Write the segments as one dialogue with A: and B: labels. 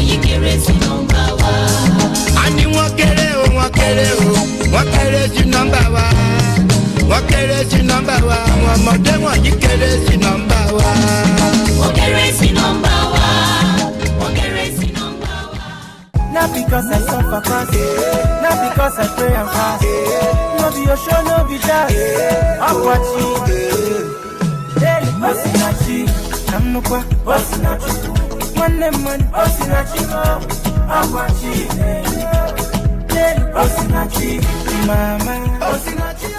A: wọ̀nyí kéré sí nọ́mbà wa.
B: A ní wọ́n kéré o, wọ́n kéré sí nọ́mbà wa. Wọ́n kéré sí nọ́mbà wa, àwọn ọmọdé wọ̀nyí kéré sí nọ́mbà wa.
A: Wọ́n kéré sí nọ́mbà wa. Wọ́n kéré sí nọ́mbà wa.
C: Not because I suffer fast, not because I pray and fast. No be your show, no be that. I'm watching. Hey, Osinachi, I'm no kwa, Osinachi. One man, Osinachi, I'm watching. Hey, Osinachi, mama, Osinachi.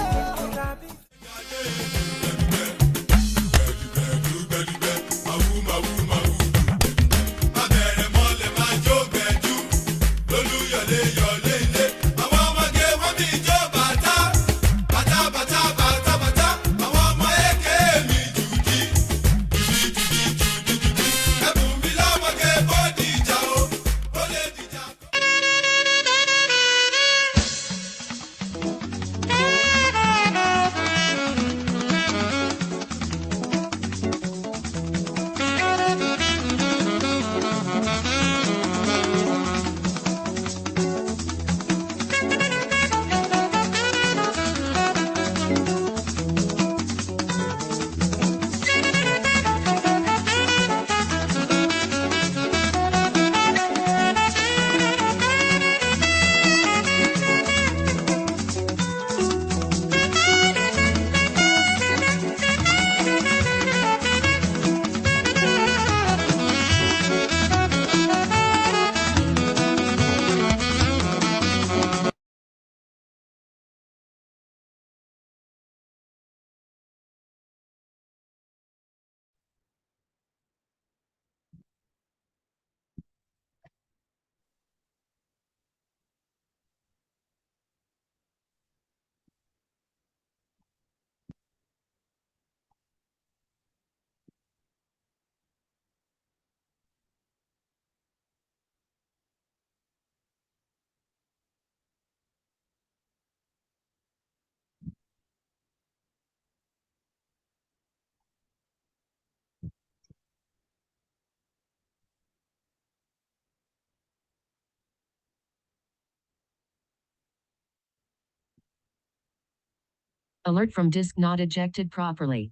D: Alert from disk not ejected properly.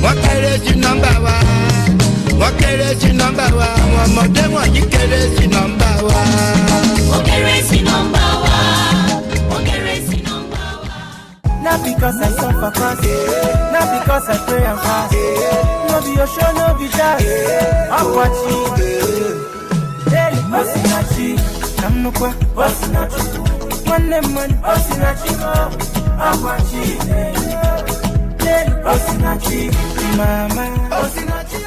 B: Wọ́n kéré sí nọ́mbà wa. Wọ́n kéré sí nọ́mbà wa. Àwọn ọmọdé wọ̀nyí kéré sí nọ́mbà wa.
A: Wọ́n kéré sí nọ́mbà wa. Wọ́n kéré sí nọ́mbà wa.
C: Not because I suffer fast, not because I pray and fast. No be your show, no be that. I'm watching. Hey, Osinachi, I'm no kwa, Osinachi. One man, Osinachi, I'm watching. Hey, Osinachi, mama, Osinachi.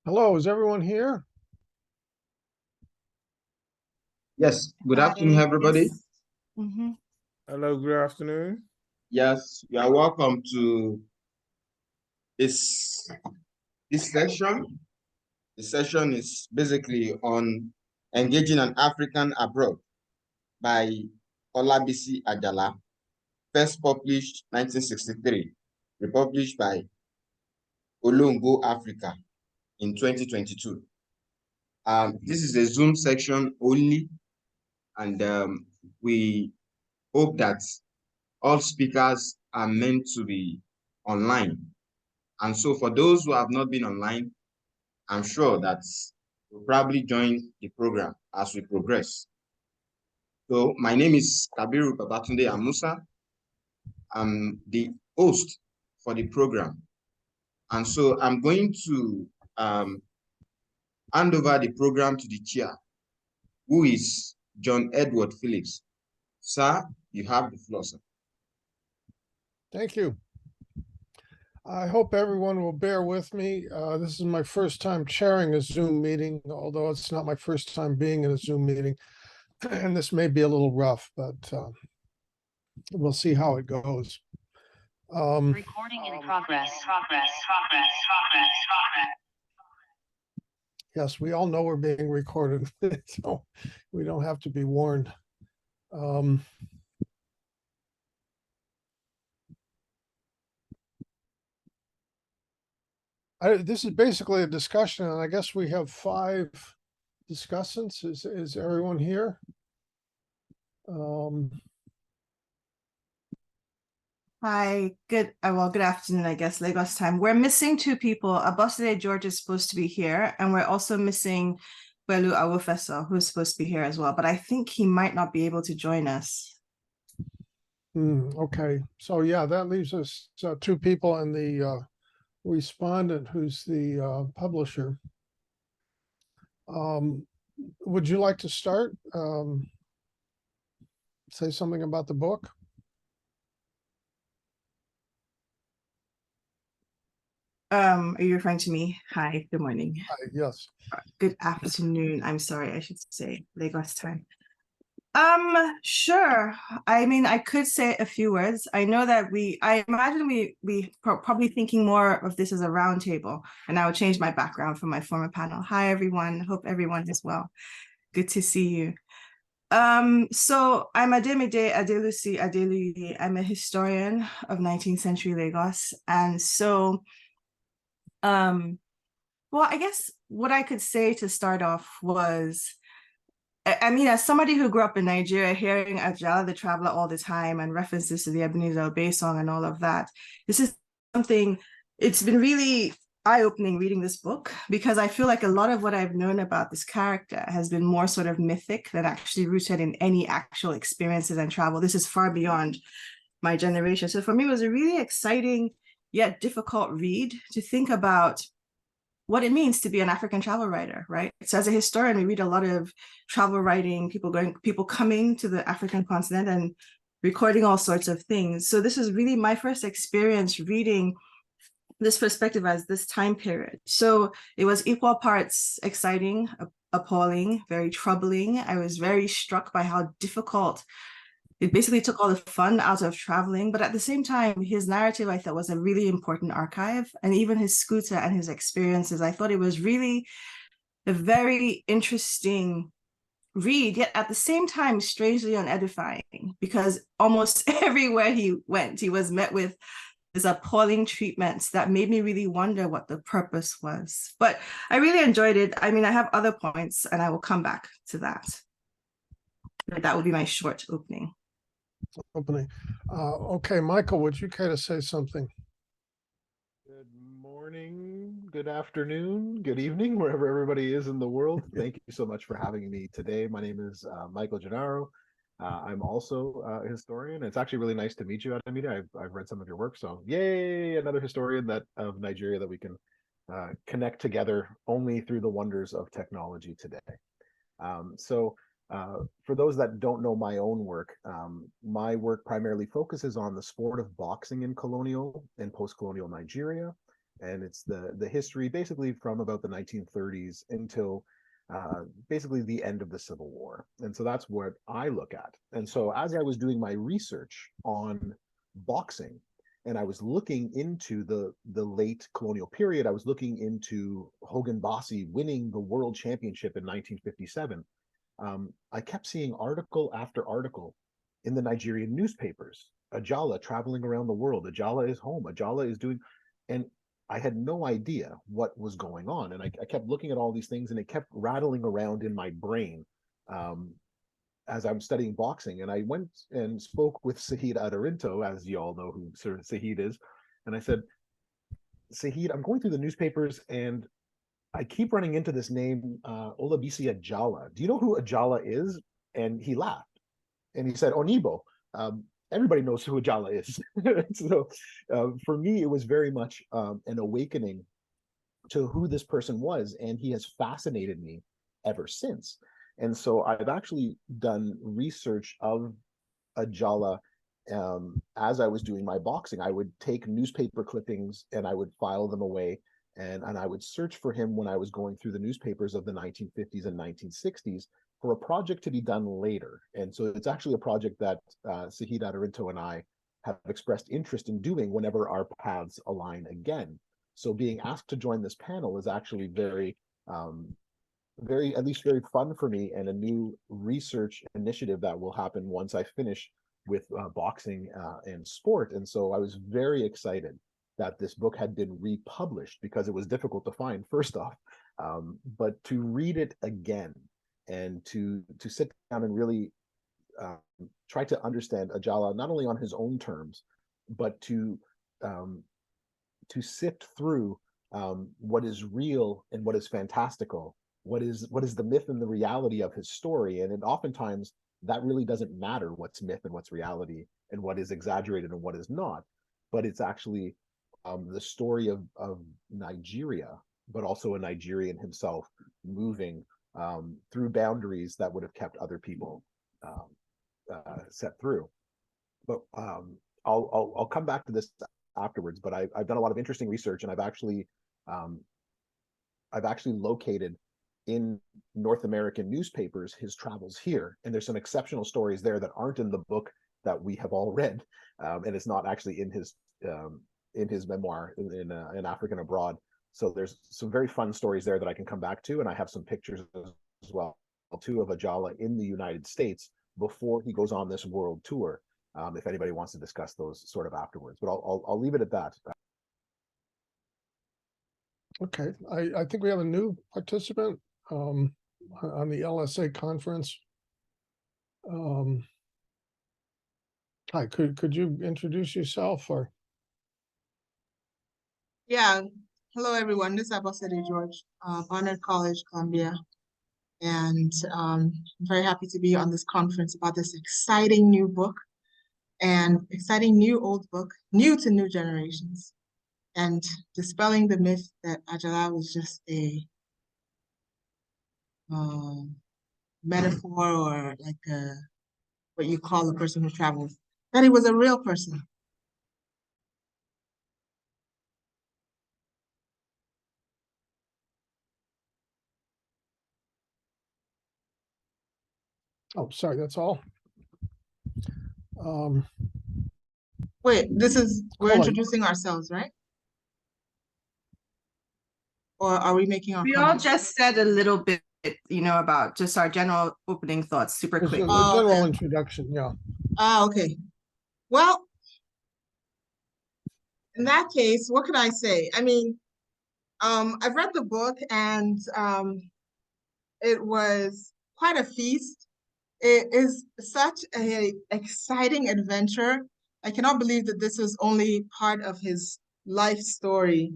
E: Hello, is everyone here?
F: Yes, good afternoon, everybody.
G: Yes. Mm-hmm.
E: Hello, good afternoon.
F: Yes, you are welcome to this session. The session is basically on engaging an African abroad by Olabisi Ajala, first published 1963, republished by Olongo, Africa in 2022. This is a Zoom section only, and we hope that all speakers are meant to be online. And so for those who have not been online, I'm sure that will probably join the program as we progress. So my name is Kabiru Babatunde Amusa. I'm the host for the program. And so I'm going to hand over the program to the chair, who is John Edward Phillips. Sir, you have the floor, sir.
E: Thank you. I hope everyone will bear with me. This is my first time chairing a Zoom meeting, although it's not my first time being in a Zoom meeting. And this may be a little rough, but we'll see how it goes.
D: Recording in progress.
E: Yes, we all know we're being recorded, so we don't have to be warned. This is basically a discussion, and I guess we have 5 discussants. Is everyone here?
G: Hi, good afternoon, I guess, Lagos time. We're missing 2 people. Abosede George is supposed to be here, and we're also missing Belu Awofeso, who's supposed to be here as well, but I think he might not be able to join us.
E: Okay, so yeah, that leaves us 2 people and the respondent who's the publisher. Would you like to start? Say something about the book?
G: Are you referring to me? Hi, good morning.
E: Yes.
G: Good afternoon. I'm sorry, I should say Lagos time. Sure. I mean, I could say a few words. I know that I imagine we probably thinking more of this as a roundtable, and I will change my background from my former panel. Hi, everyone. Hope everyone is well. Good to see you. So I'm Ademide Adelusi Adeluyi. I'm a historian of 19th century Lagos. And so, well, I guess what I could say to start off was, I mean, as somebody who grew up in Nigeria, hearing Ajala the Traveler all the time and references to the Ebenezer Obey song and all of that, this is something, it's been really eye-opening reading this book, because I feel like a lot of what I've known about this character has been more sort of mythic than actually rooted in any actual experiences and travel. This is far beyond my generation. So for me, it was a really exciting yet difficult read to think about what it means to be an African travel writer, right? So as a historian, we read a lot of travel writing, people coming to the African continent and recording all sorts of things. So this is really my first experience reading this perspective as this time period. So it was equal parts exciting, appalling, very troubling. I was very struck by how difficult it basically took all the fun out of traveling, but at the same time, his narrative, I thought, was a really important archive. And even his scooter and his experiences, I thought it was really a very interesting read, yet at the same time, strangely unedifying, because almost everywhere he went, he was met with this appalling treatment that made me really wonder what the purpose was. But I really enjoyed it. I mean, I have other points, and I will come back to that. But that would be my short opening.
E: Okay, Michael, would you care to say something?
H: Good morning, good afternoon, good evening, wherever everybody is in the world. Thank you so much for having me today. My name is Michael Gennaro. I'm also a historian. It's actually really nice to meet you, Ademide. I've read some of your work, so yay, another historian of Nigeria that we can connect together only through the wonders of technology today. For those that don't know my own work, my work primarily focuses on the sport of boxing in colonial and post-colonial Nigeria. And it's the history basically from about the 1930s until basically the end of the Civil War. And so that's what I look at. And so as I was doing my research on boxing, and I was looking into the late colonial period, I was looking into Hogan Bossy winning the world championship in 1957. I kept seeing article after article in the Nigerian newspapers. Ajala traveling around the world. Ajala is home. Ajala is doing, and I had no idea what was going on. And I kept looking at all these things, and it kept rattling around in my brain as I'm studying boxing. And I went and spoke with Sahid Adarinto, as you all know who Sir Sahid is. And I said, Sahid, I'm going through the newspapers and I keep running into this name, Olabisi Ajala. Do you know who Ajala is? And he laughed. And he said, Onibo. Everybody knows who Ajala is. So for me, it was very much an awakening to who this person was. And he has fascinated me ever since. And so I've actually done research of Ajala as I was doing my boxing. I would take newspaper clippings and I would file them away. And I would search for him when I was going through the newspapers of the 1950s and 1960s for a project to be done later. And so it's actually a project that Sahid Adarinto and I have expressed interest in doing whenever our paths align again. So being asked to join this panel is actually very, at least very fun for me, and a new research initiative that will happen once I finish with boxing and sport. And so I was very excited that this book had been republished, because it was difficult to find, first off, but to read it again and to sit down and really try to understand Ajala, not only on his own terms, but to sift through what is real and what is fantastical, what is the myth and the reality of his story. And oftentimes that really doesn't matter, what's myth and what's reality, and what is exaggerated and what is not, but it's actually the story of Nigeria, but also a Nigerian himself moving through boundaries that would have kept other people set through. But I'll come back to this afterwards. But I've done a lot of interesting research, and I've actually located in North American newspapers his travels here, and there's some exceptional stories there that aren't in the book that we have all read, and it's not actually in his memoir in African Abroad. So there's some very fun stories there that I can come back to, and I have some pictures as well too of Ajala in the United States before he goes on this world tour. If anybody wants to discuss those sort of afterwards, but I'll leave it at that.
E: Okay, I think we have a new participant on the LSA conference. Hi, could you introduce yourself? Or
I: yeah, hello everyone. This is Abosede George, Barnard College, Columbia, and I'm very happy to be on this conference about this exciting new book, and exciting new old book, new to new generations, and dispelling the myth that Ajala was just a metaphor, or like what you call a person who travels, that he was a real person.
E: oh, sorry, that's all.
I: Wait, we're introducing ourselves, right? Or are we making our
G: We
I: comments?
G: all just said a little bit, about just our general opening thoughts, super
E: It's
G: quick.
E: a general
I: okay.
E: introduction, yeah.
I: Okay. Well, in that case, what could I say? I mean, I've read the book, and it was quite a feast. It is such an exciting adventure. I cannot believe that this was only part of his life story,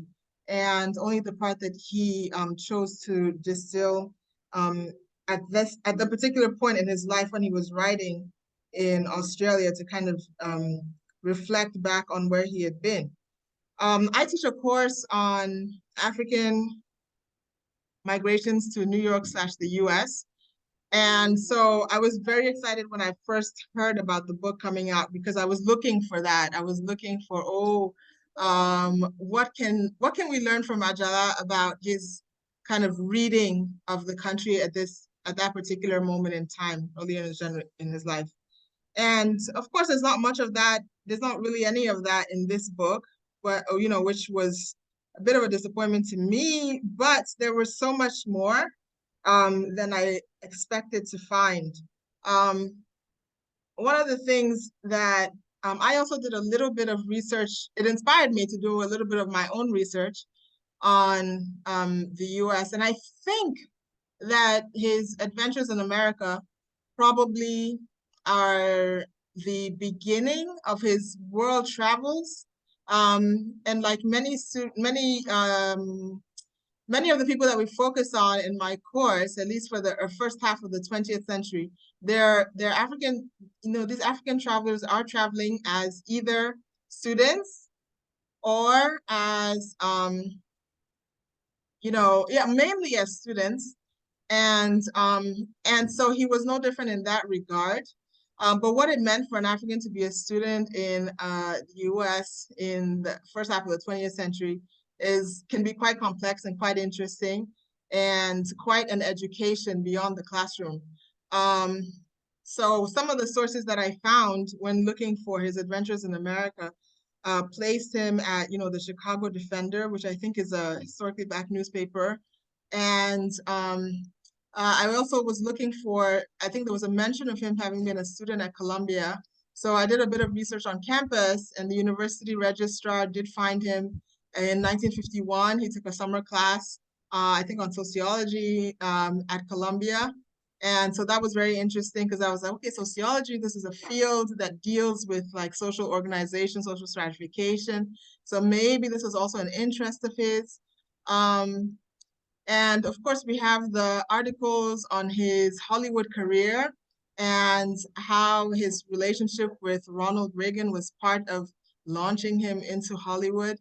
I: and only the part that he chose to distill at the particular point in his life when he was writing in Australia, to kind of reflect back on where he had been. I teach a course on African migrations to New York / the US. And so I was very excited when I first heard about the book coming out, because I was looking for that. I was looking for, What can we learn from Ajala about his kind of reading of the country at that particular moment in time, early in his life? And of course, there's not much of that. There's not really any of that in this book, but which was a bit of a disappointment to me. But there was so much more than I expected to find. One of the things that I also did a little bit of research. It inspired me to do a little bit of my own research on the U.S. And I think that his adventures in America probably are the beginning of his world travels. And like many of the people that we focus on in my course, at least for the first half of the 20th century, they're African, these African travelers are traveling as either students or as, mainly as students. And so he was no different in that regard. But what it meant for an African to be a student in the US in the first half of the 20th century can be quite complex and quite interesting, and quite an education beyond the classroom. So some of the sources that I found when looking for his adventures in America placed him at, the Chicago Defender, which I think is a historically black newspaper. And I also was looking for, I think there was a mention of him having been a student at Columbia. So I did a bit of research on campus, and the university registrar did find him in 1951. He took a summer class, I think on sociology at Columbia. And so that was very interesting, because I was like, okay, sociology, this is a field that deals with like social organization, social stratification. So maybe this is also an interest of his. And of course, we have the articles on his Hollywood career and how his relationship with Ronald Reagan was part of launching him into Hollywood.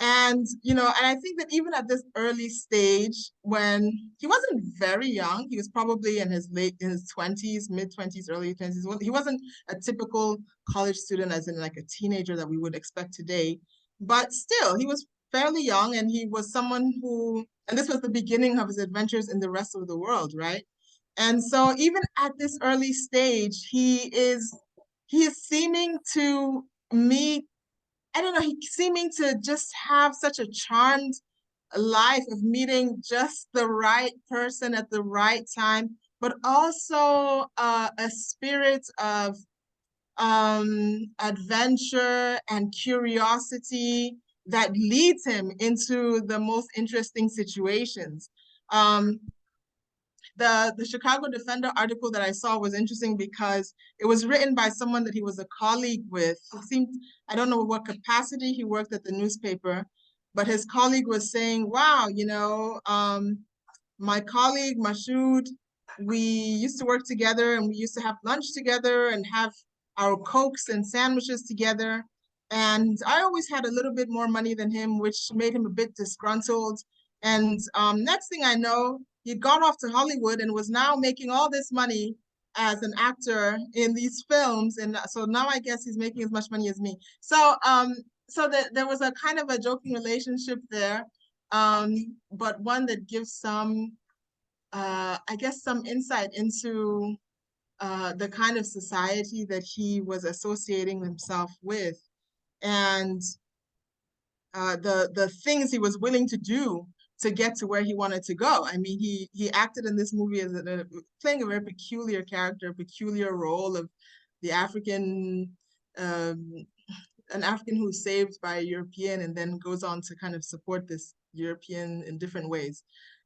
I: And, and I think that even at this early stage, when he wasn't very young, he was probably in his 20s, mid-20s, early 20s. He wasn't a typical college student, as in like a teenager that we would expect today. But still, he was fairly young, and he was someone who, and this was the beginning of his adventures in the rest of the world, right? And so even at this early stage, he is seeming to meet, I don't know, he's seeming to just have such a charmed life of meeting just the right person at the right time, but also a spirit of adventure and curiosity that leads him into the most interesting situations. The Chicago Defender article that I saw was interesting because it was written by someone that he was a colleague with. It seemed, I don't know what capacity he worked at the newspaper, but his colleague was saying, wow, my colleague Mashoud, we used to work together, and we used to have lunch together and have our Cokes and sandwiches together. And I always had a little bit more money than him, which made him a bit disgruntled. And next thing I know, he'd gone off to Hollywood and was now making all this money as an actor in these films. And so now I guess he's making as much money as me. So there was a kind of a joking relationship there, but one that gives some, I guess, some insight into the kind of society that he was associating himself with, and the things he was willing to do to get to where he wanted to go. I mean, he acted in this movie as playing a very peculiar character, a peculiar role of the African, an African who's saved by a European and then goes on to kind of support this European in different ways.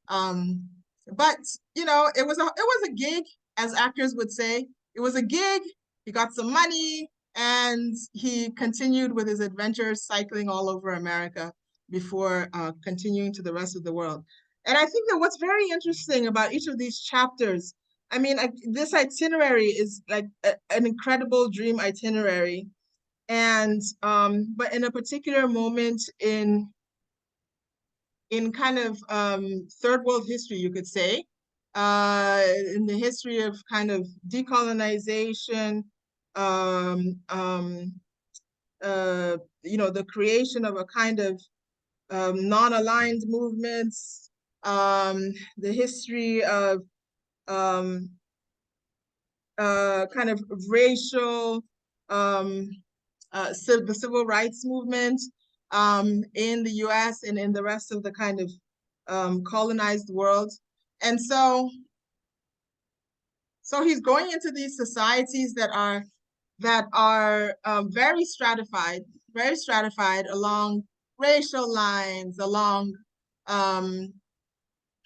I: But it was a gig, as actors would say. It was a gig. He got some money, and he continued with his adventures, cycling all over America before continuing to the rest of the world. And I think that what's very interesting about each of these chapters, I mean, this itinerary is like an incredible dream itinerary. And but in a particular moment in kind of third world history, you could say, in the history of kind of decolonization, the creation of a kind of non-aligned movements, the history of kind of racial, the civil rights movement in the US and in the rest of the kind of colonized world. And so he's going into these societies that are very stratified along racial lines, along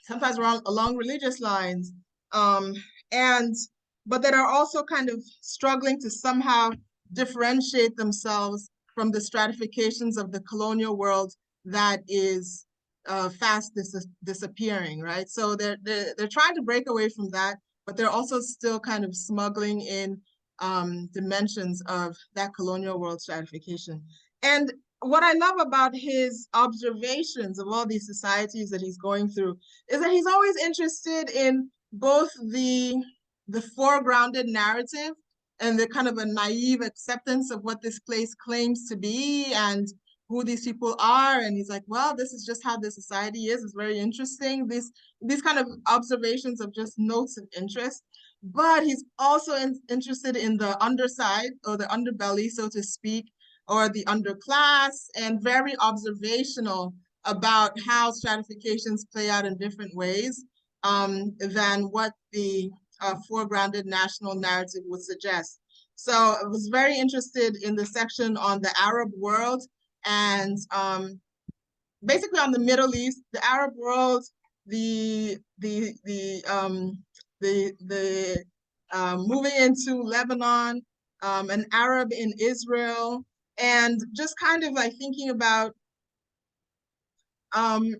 I: sometimes along religious lines, but that are also kind of struggling to somehow differentiate themselves from the stratifications of the colonial world that is fast disappearing, right? So they're trying to break away from that, but they're also still kind of smuggling in dimensions of that colonial world stratification. And what I love about his observations of all these societies that he's going through is that he's always interested in both the foregrounded narrative and the kind of a naive acceptance of what this place claims to be and who these people are. And he's like, well, this is just how the society is. It's very interesting. These kind of observations of just notes of interest. But he's also interested in the underside or the underbelly, so to speak, or the underclass, and very observational about how stratifications play out in different ways than what the foregrounded national narrative would suggest. So I was very interested in the section on the Arab world and basically on the Middle East, the Arab world, moving into Lebanon, an Arab in Israel, and just kind of like thinking about the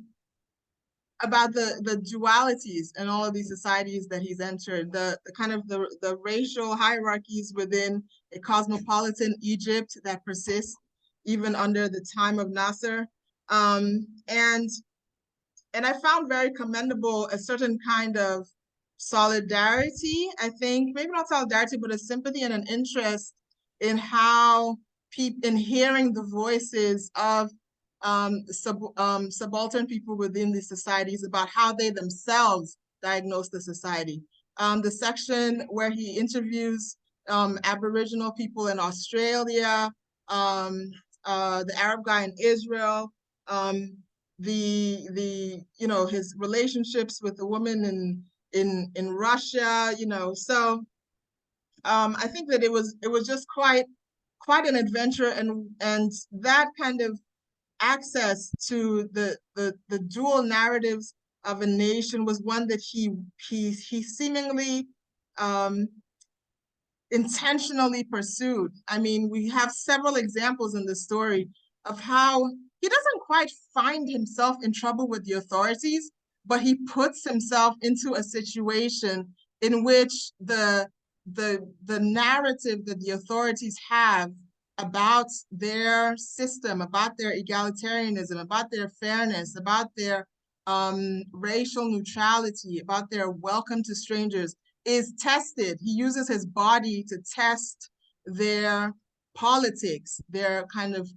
I: dualities in all of these societies that he's entered, the kind of the racial hierarchies within a cosmopolitan Egypt that persists even under the time of Nasser. And I found very commendable a certain kind of solidarity, I think, maybe not solidarity, but a sympathy and an interest in how in hearing the voices of subaltern people within these societies about how they themselves diagnose the society. The section where he interviews Aboriginal people in Australia, the Arab guy in Israel, his relationships with the woman in Russia, so I think that it was just quite an adventure, and that kind of access to the dual narratives of a nation was one that he seemingly intentionally pursued. I mean, we have several examples in the story of how he doesn't quite find himself in trouble with the authorities, but he puts himself into a situation in which the narrative that the authorities have about their system, about their egalitarianism, about their fairness, about their racial neutrality, about their welcome to strangers is tested. He uses his body to test their politics, their kind of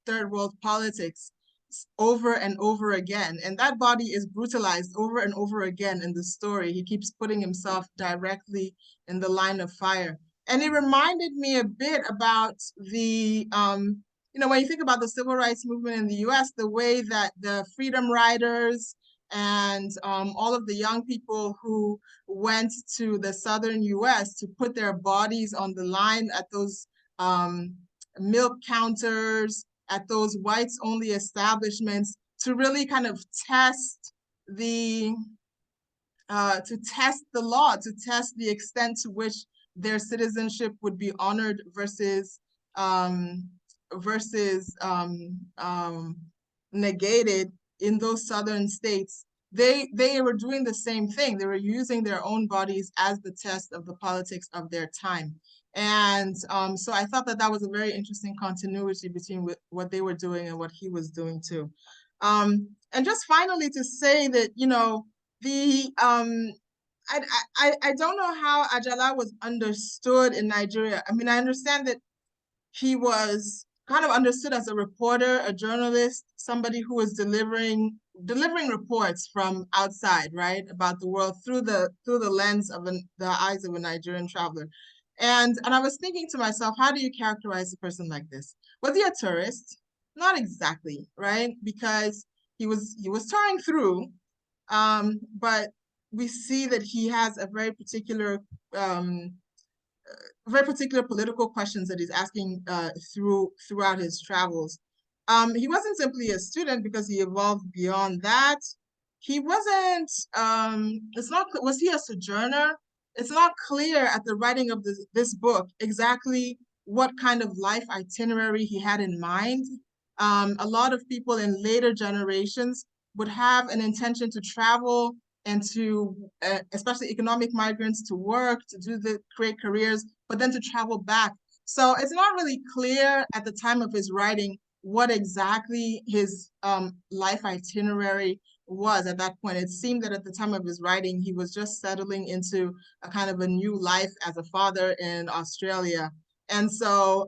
I: third world politics over and over again. And that body is brutalized over and over again in the story. He keeps putting himself directly in the line of fire. And it reminded me a bit about the, when you think about the civil rights movement in the US, the way that the freedom riders and all of the young people who went to the southern US to put their bodies on the line at those milk counters, at those whites-only establishments, to really kind of test the law, to test the extent to which their citizenship would be honored versus negated in those southern states. They were doing the same thing. They were using their own bodies as the test of the politics of their time. And so I thought that was a very interesting continuity between what they were doing and what he was doing too. And just finally to say that, I don't know how Ajala was understood in Nigeria. I mean, I understand that he was kind of understood as a reporter, a journalist, somebody who was delivering reports from outside, right, about the world through the lens of the eyes of a Nigerian traveler. And I was thinking to myself, how do you characterize a person like this? Was he a tourist? Not exactly, right? Because he was touring through, but we see that he has a very particular political questions that he's asking throughout his travels. He wasn't simply a student because he evolved beyond that. He wasn't, was he a sojourner? It's not clear at the writing of this book exactly what kind of life itinerary he had in mind. A lot of people in later generations would have an intention to travel and to, especially economic migrants, to work, to create careers, but then to travel back. So it's not really clear at the time of his writing what exactly his life itinerary was at that point. It seemed that at the time of his writing, he was just settling into a kind of a new life as a father in Australia. And so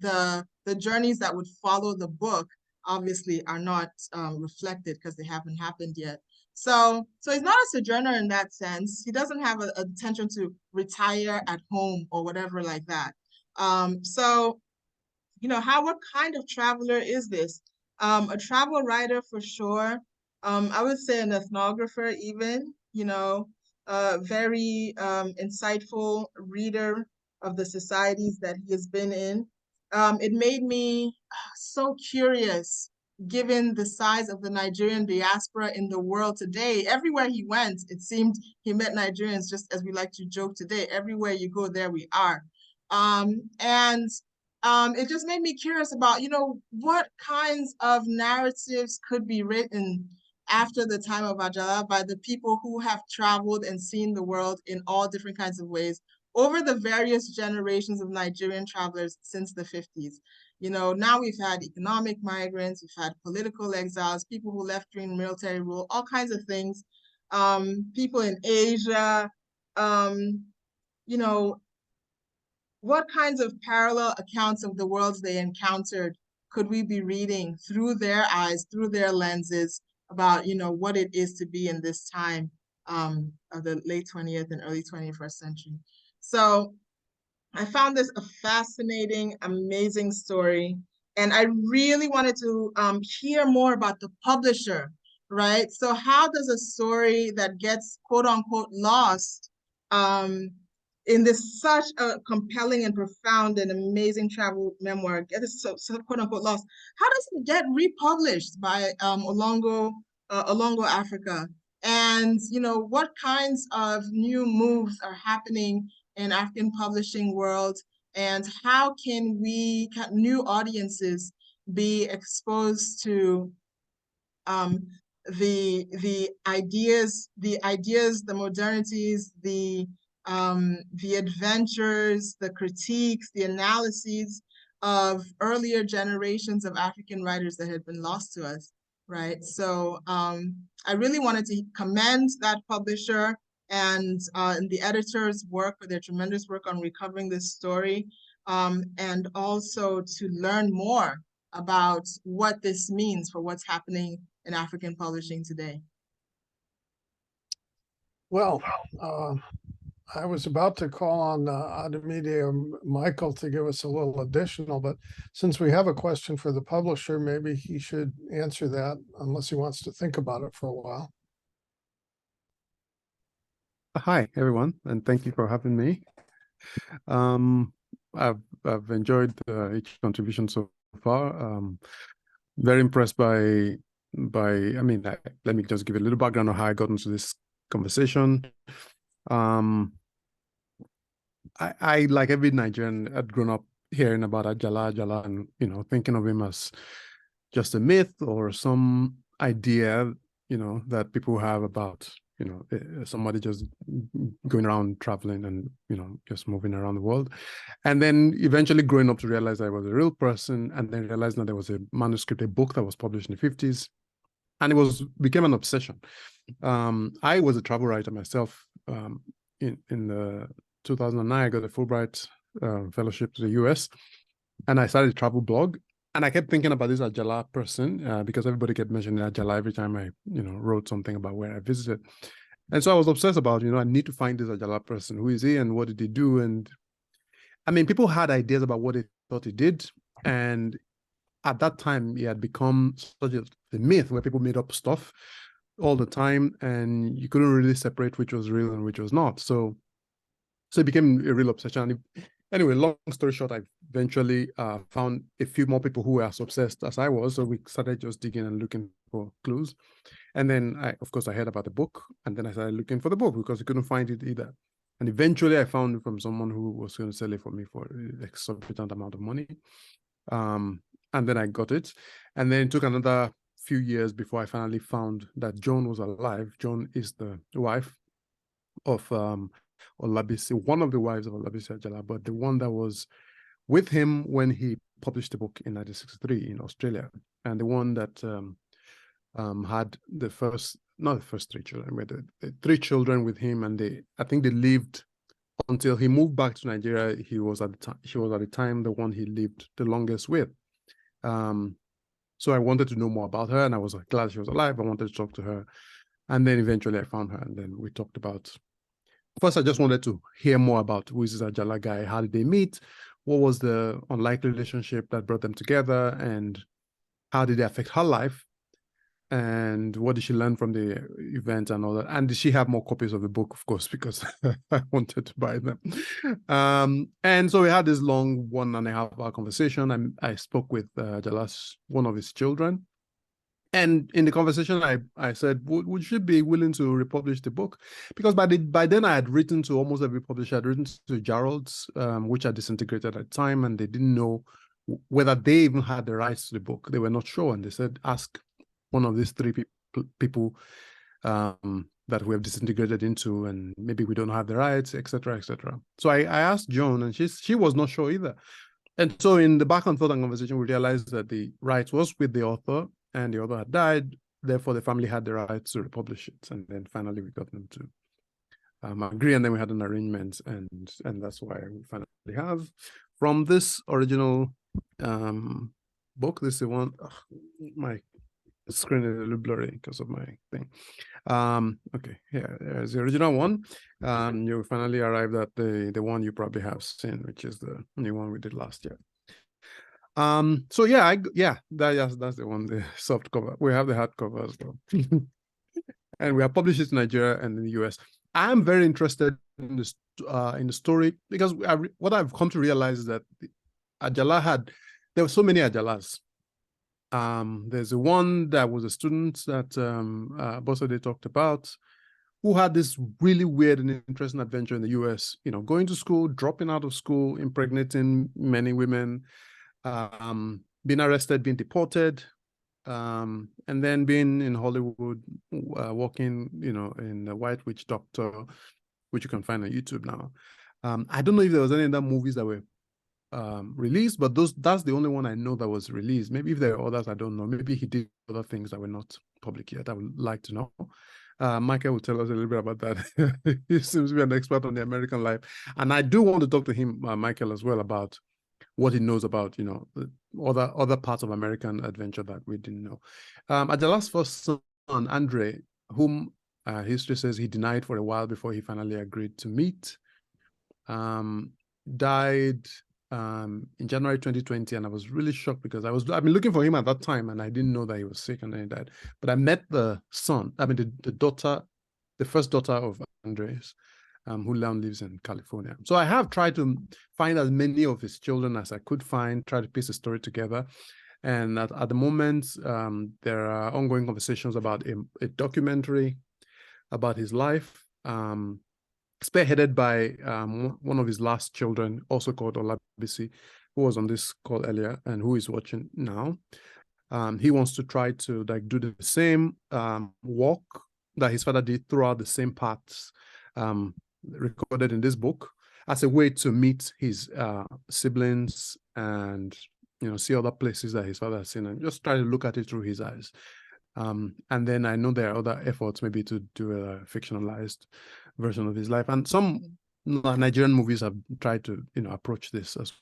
I: the journeys that would follow the book obviously are not reflected because they haven't happened yet. So he's not a sojourner in that sense. He doesn't have a intention to retire at home or whatever like that. So, you know, what kind of traveler is this? A travel writer for sure. I would say an ethnographer even, you know, a very insightful reader of the societies that he has been in. It made me so curious given the size of the Nigerian diaspora in the world today. Everywhere he went, it seemed he met Nigerians, just as we like to joke today. Everywhere you go, there we are. It just made me curious about, you know, what kinds of narratives could be written after the time of Ajala by the people who have traveled and seen the world in all different kinds of ways over the various generations of Nigerian travelers since the 50s. You know, now we've had economic migrants, we've had political exiles, people who left during military rule, all kinds of things. People in Asia, you know, what kinds of parallel accounts of the worlds they encountered could we be reading through their eyes, through their lenses about, you know, what it is to be in this time of the late 20th and early 21st century. So I found this a fascinating, amazing story. And I really wanted to hear more about the publisher, right? So how does a story that gets quote unquote lost in this such a compelling and profound and amazing travel memoir, gets so quote unquote lost, how does it get republished by Olongo Africa? And, you know, what kinds of new moves are happening in African publishing world, and how can new audiences be exposed to the ideas, the modernities, the adventures, the critiques, the analyses of earlier generations of African writers that had been lost to us, right? So I really wanted to commend that publisher and the editor's work for their tremendous work on recovering this story, and also to learn more about what this means for what's happening in African publishing today.
E: Well, I was about to call on Ademide or Michael to give us a little additional, but since we have a question for the publisher, maybe he should answer that unless he wants to think about it for a while.
J: Hi, everyone, and thank you for having me. I've enjoyed each contribution so far. Very impressed by I mean, let me just give a little background on how I got into this conversation. I like every Nigerian, had grown up hearing about Ajala, and, you know, thinking of him as just a myth or some idea, you know, that people have about, you know, somebody just going around traveling and, you know, just moving around the world. And then eventually growing up to realize I was a real person, and then realizing that there was a manuscript, a book that was published in the 50s, and it became an obsession. I was a travel writer myself. In the 2009, I got a Fulbright fellowship to the US, and I started a travel blog. and I kept thinking about this Ajala person because everybody kept mentioning Ajala every time I, wrote something about where I visited. And so I was obsessed about, I need to find this Ajala person. Who is he and what did he do? And I mean, people had ideas about what they thought he did. And at that time, he had become such a myth where people made up stuff all the time, and you couldn't really separate which was real and which was not. So it became a real obsession. Anyway, long story short, I eventually found a few more people who were as obsessed as I was. So we started just digging and looking for clues. And then, of course, I heard about the book. And then I started looking for the book because I couldn't find it either. And eventually, I found it from someone who was going to sell it for me for an exorbitant amount of money. And then I got it. And then it took another few years before I finally found that Joan was alive. Joan is the wife of Olabisi, one of the wives of Olabisi Ajala, but the one that was with him when he published the book in 1963 in Australia, and the one that had the first, not the first three children, but the three children with him, and I think they lived until he moved back to Nigeria. She was at the time the one he lived the longest with. So I wanted to know more about her, and I was glad she was alive. I wanted to talk to her, and then eventually I found her, and then we talked about. First, I just wanted to hear more about who is this Ajala guy. How did they meet? What was the unlikely relationship that brought them together, and how did it affect her life? And what did she learn from the event and all that? And did she have more copies of the book, of course, because I wanted to buy them. And so we had this long 1.5-hour conversation. I spoke with Ajala's, one of his children. And in the conversation, I said, would she be willing to republish the book? Because by then I had written to almost every publisher. I'd written to Gerald's, which had disintegrated at the time, and they didn't know whether they even had the rights to the book. They were not sure. And they said, ask one of these three people that we have disintegrated into, and maybe we don't have the rights, etc., etc. So I asked Joan, and she was not sure either. And so in the back and forth conversation, we realized that the rights was with the author, and the author had died. Therefore, the family had the rights to republish it. And then finally, we got them to agree, and then we had an arrangement, and that's why we finally have from this original book. This is the one. My screen is a little blurry because of my thing. Okay, yeah, there's the original one. You finally arrived at the one you probably have seen, which is the new one we did last year. So that's the one, the soft cover. We have the hardcover as well. And we have published it in Nigeria and in the US. I'm very interested in this in the story because what I've come to realize is that there were so many Ajalas. There's the one that was a student that Bosode talked about, who had this really weird and interesting adventure in the US, going to school, dropping out of school, impregnating many women, being arrested, being deported, and then being in Hollywood, working, in the White Witch Doctor, which you can find on YouTube now. I don't know if there was any other movies that were released, but that's the only one I know that was released. Maybe if there are others, I don't know. Maybe he did other things that were not public yet. I would like to know. Michael will tell us a little bit about that. He seems to be an expert on the American life, and I do want to talk to him, Michael, as well, about what he knows about, other parts of American adventure that we didn't know. Ajala's first son, Andre, whom history says he denied for a while before he finally agreed to meet, died in January 2020, and I was really shocked because I've been looking for him at that time, and I didn't know that he was sick and then he died. But I met the daughter, the first daughter of Andres, who now lives in California. So I have tried to find as many of his children as I could find, try to piece the story together. And at the moment, there are ongoing conversations about a documentary about his life, spearheaded by one of his last children, also called Olabisi, who was on this call earlier and who is watching now. He wants to try to do the same walk that his father did throughout the same paths recorded in this book, as a way to meet his siblings and see other places that his father has seen, and just try to look at it through his eyes. And then I know there are other efforts maybe to do a fictionalized version of his life, and some Nigerian movies have tried to approach this as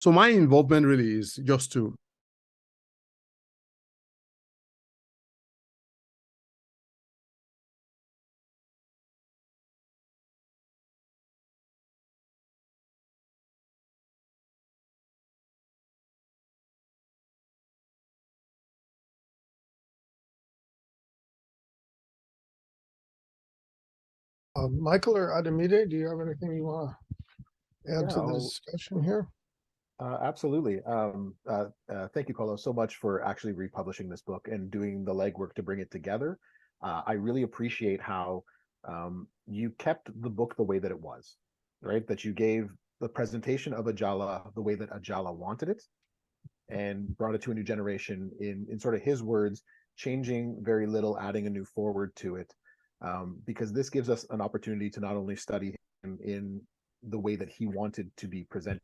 J: So my involvement really is just to
E: Michael or Ademide, do you have anything you want to add
H: Yeah,
E: to the discussion here?
H: Absolutely. Thank you, Carlos, so much for actually republishing this book and doing the legwork to bring it together. I really appreciate how you kept the book the way that it was, right? That you gave the presentation of Ajala the way that Ajala wanted it and brought it to a new generation in sort of his words, changing very little, adding a new forward to it. Because this gives us an opportunity to not only study him in the way that he wanted to be presented,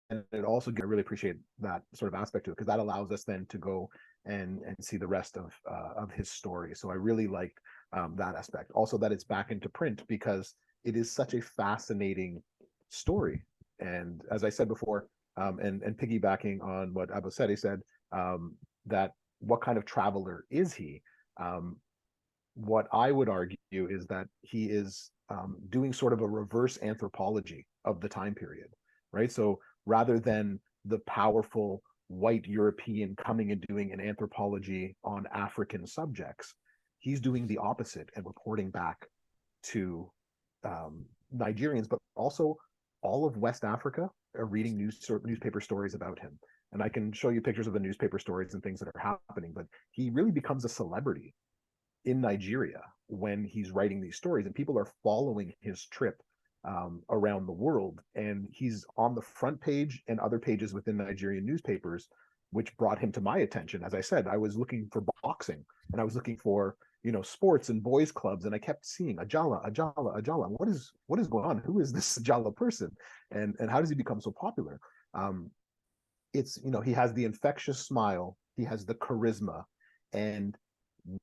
H: and it also, I really appreciate that sort of aspect to it, because that allows us then to go and see the rest of his story. So I really like that aspect. Also, that it's back into print, because it is such a fascinating story. And as I said before, and piggybacking on what Abosede said, that what kind of traveler is he? What I would argue is that he is doing sort of a reverse anthropology of the time period, right? So rather than the powerful white European coming and doing an anthropology on African subjects, he's doing the opposite and reporting back to Nigerians, but also all of West Africa are reading newspaper stories about him. And I can show you pictures of the newspaper stories and things that are happening, but he really becomes a celebrity in Nigeria when he's writing these stories, and people are following his trip around the world. And he's on the front page and other pages within Nigerian newspapers, which brought him to my attention. As I said, I was looking for boxing and I was looking for, sports and boys clubs, and I kept seeing Ajala, Ajala, Ajala. What is going on? Who is this Ajala person? And how does he become so popular? It's, he has the infectious smile, he has the charisma, and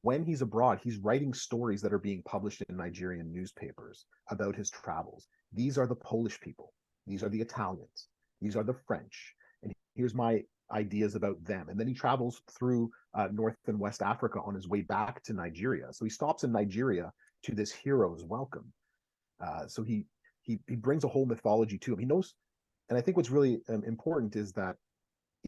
H: when he's abroad, he's writing stories that are being published in Nigerian newspapers about his travels. These are the Polish people. These are the Italians. These are the French. And here's my ideas about them. And then he travels through North and West Africa on his way back to Nigeria. So he stops in Nigeria to this hero's welcome. So he brings a whole mythology to him. He knows, and I think what's really important is that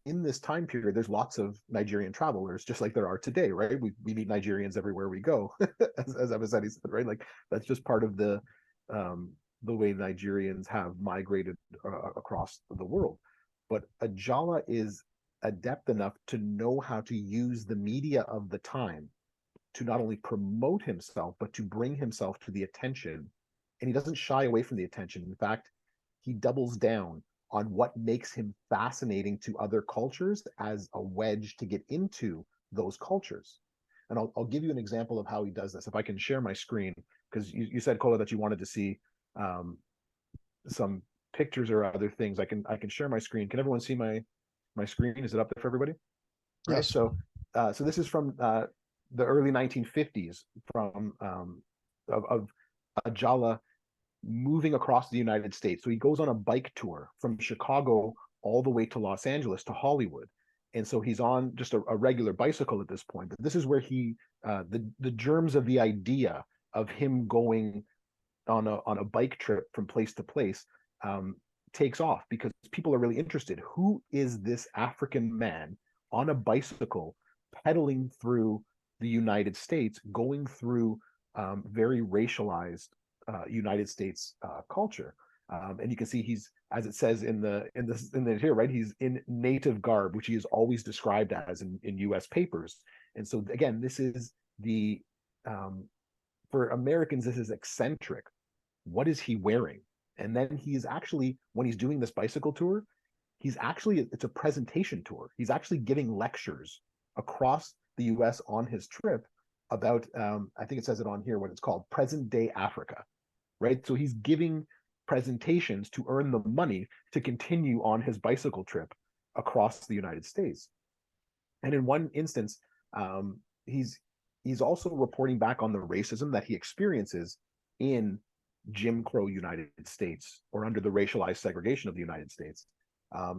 H: in this time period, there's lots of Nigerian travelers, just like there are today, right? We meet Nigerians everywhere we go, as Abosede said, right? Like that's just part of the way Nigerians have migrated across the world. But Ajala is adept enough to know how to use the media of the time to not only promote himself, but to bring himself to the attention. And he doesn't shy away from the attention. In fact, he doubles down on what makes him fascinating to other cultures as a wedge to get into those cultures. And I'll give you an example of how he does this. If I can share my screen, because you said, Kola, that you wanted to see some pictures or other things. I can share my screen. Can everyone see my screen? Is it up there for everybody?
E: Yes.
H: Right, so this is from the early 1950s from of Ajala moving across the United States. So he goes on a bike tour from Chicago all the way to Los Angeles to Hollywood. And so he's on just a regular bicycle at this point. But this is where he the germs of the idea of him going on a bike trip from place to place takes off, because people are really interested. Who is this African man on a bicycle pedaling through the United States, going through very racialized United States culture? And you can see he's, as it says in the here, right? He's in native garb, which he is always described as in U.S. papers. And so again, this is the for Americans, this is eccentric. What is he wearing? And then he's actually, when he's doing this bicycle tour, it's a presentation tour. He's actually giving lectures across the U.S. on his trip about, I think it says it on here, what it's called, present day Africa, right? So he's giving presentations to earn the money to continue on his bicycle trip across the United States. And in one instance, he's he's also reporting back on the racism that he experiences in Jim Crow United States, or under the racialized segregation of the United States.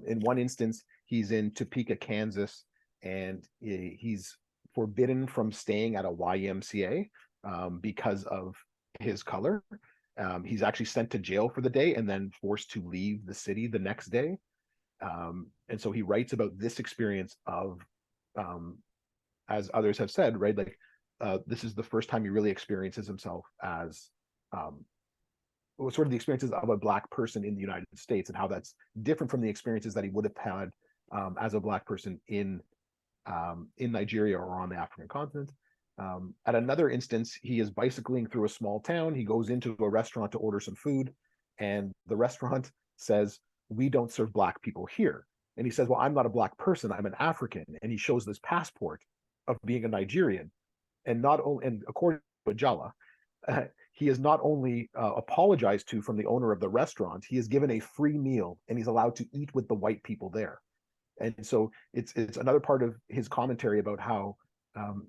H: In one instance, he's in Topeka, Kansas, and he's forbidden from staying at a YMCA because of his color. He's actually sent to jail for the day and then forced to leave the city the next day. And so he writes about this experience of, as others have said, right, like this is the first time he really experiences himself as sort of the experiences of a Black person in the United States, and how that's different from the experiences that he would have had as a Black person in Nigeria or on the African continent. At another instance, he is bicycling through a small town. He goes into a restaurant to order some food, and the restaurant says, "We don't serve Black people here." And he says, "Well, I'm not a Black person, I'm an African." And he shows this passport of being a Nigerian. And not only, and according to Ajala, he is not only apologized to from the owner of the restaurant, he is given a free meal and he's allowed to eat with the white people there. And so it's another part of his commentary about how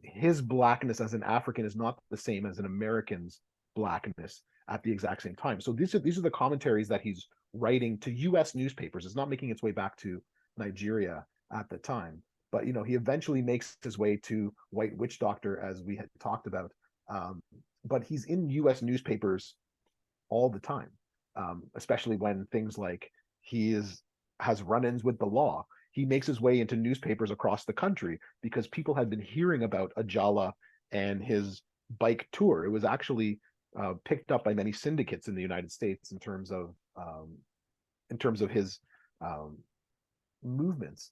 H: his Blackness as an African is not the same as an American's Blackness at the exact same time. So these are the commentaries that he's writing to U.S. newspapers. It's not making its way back to Nigeria at the time, but he eventually makes his way to White Witch Doctor, as we had talked about. But he's in U.S. newspapers all the time, especially when things like has run-ins with the law. He makes his way into newspapers across the country because people had been hearing about Ajala and his bike tour. It was actually picked up by many syndicates in the United States in terms of his movements.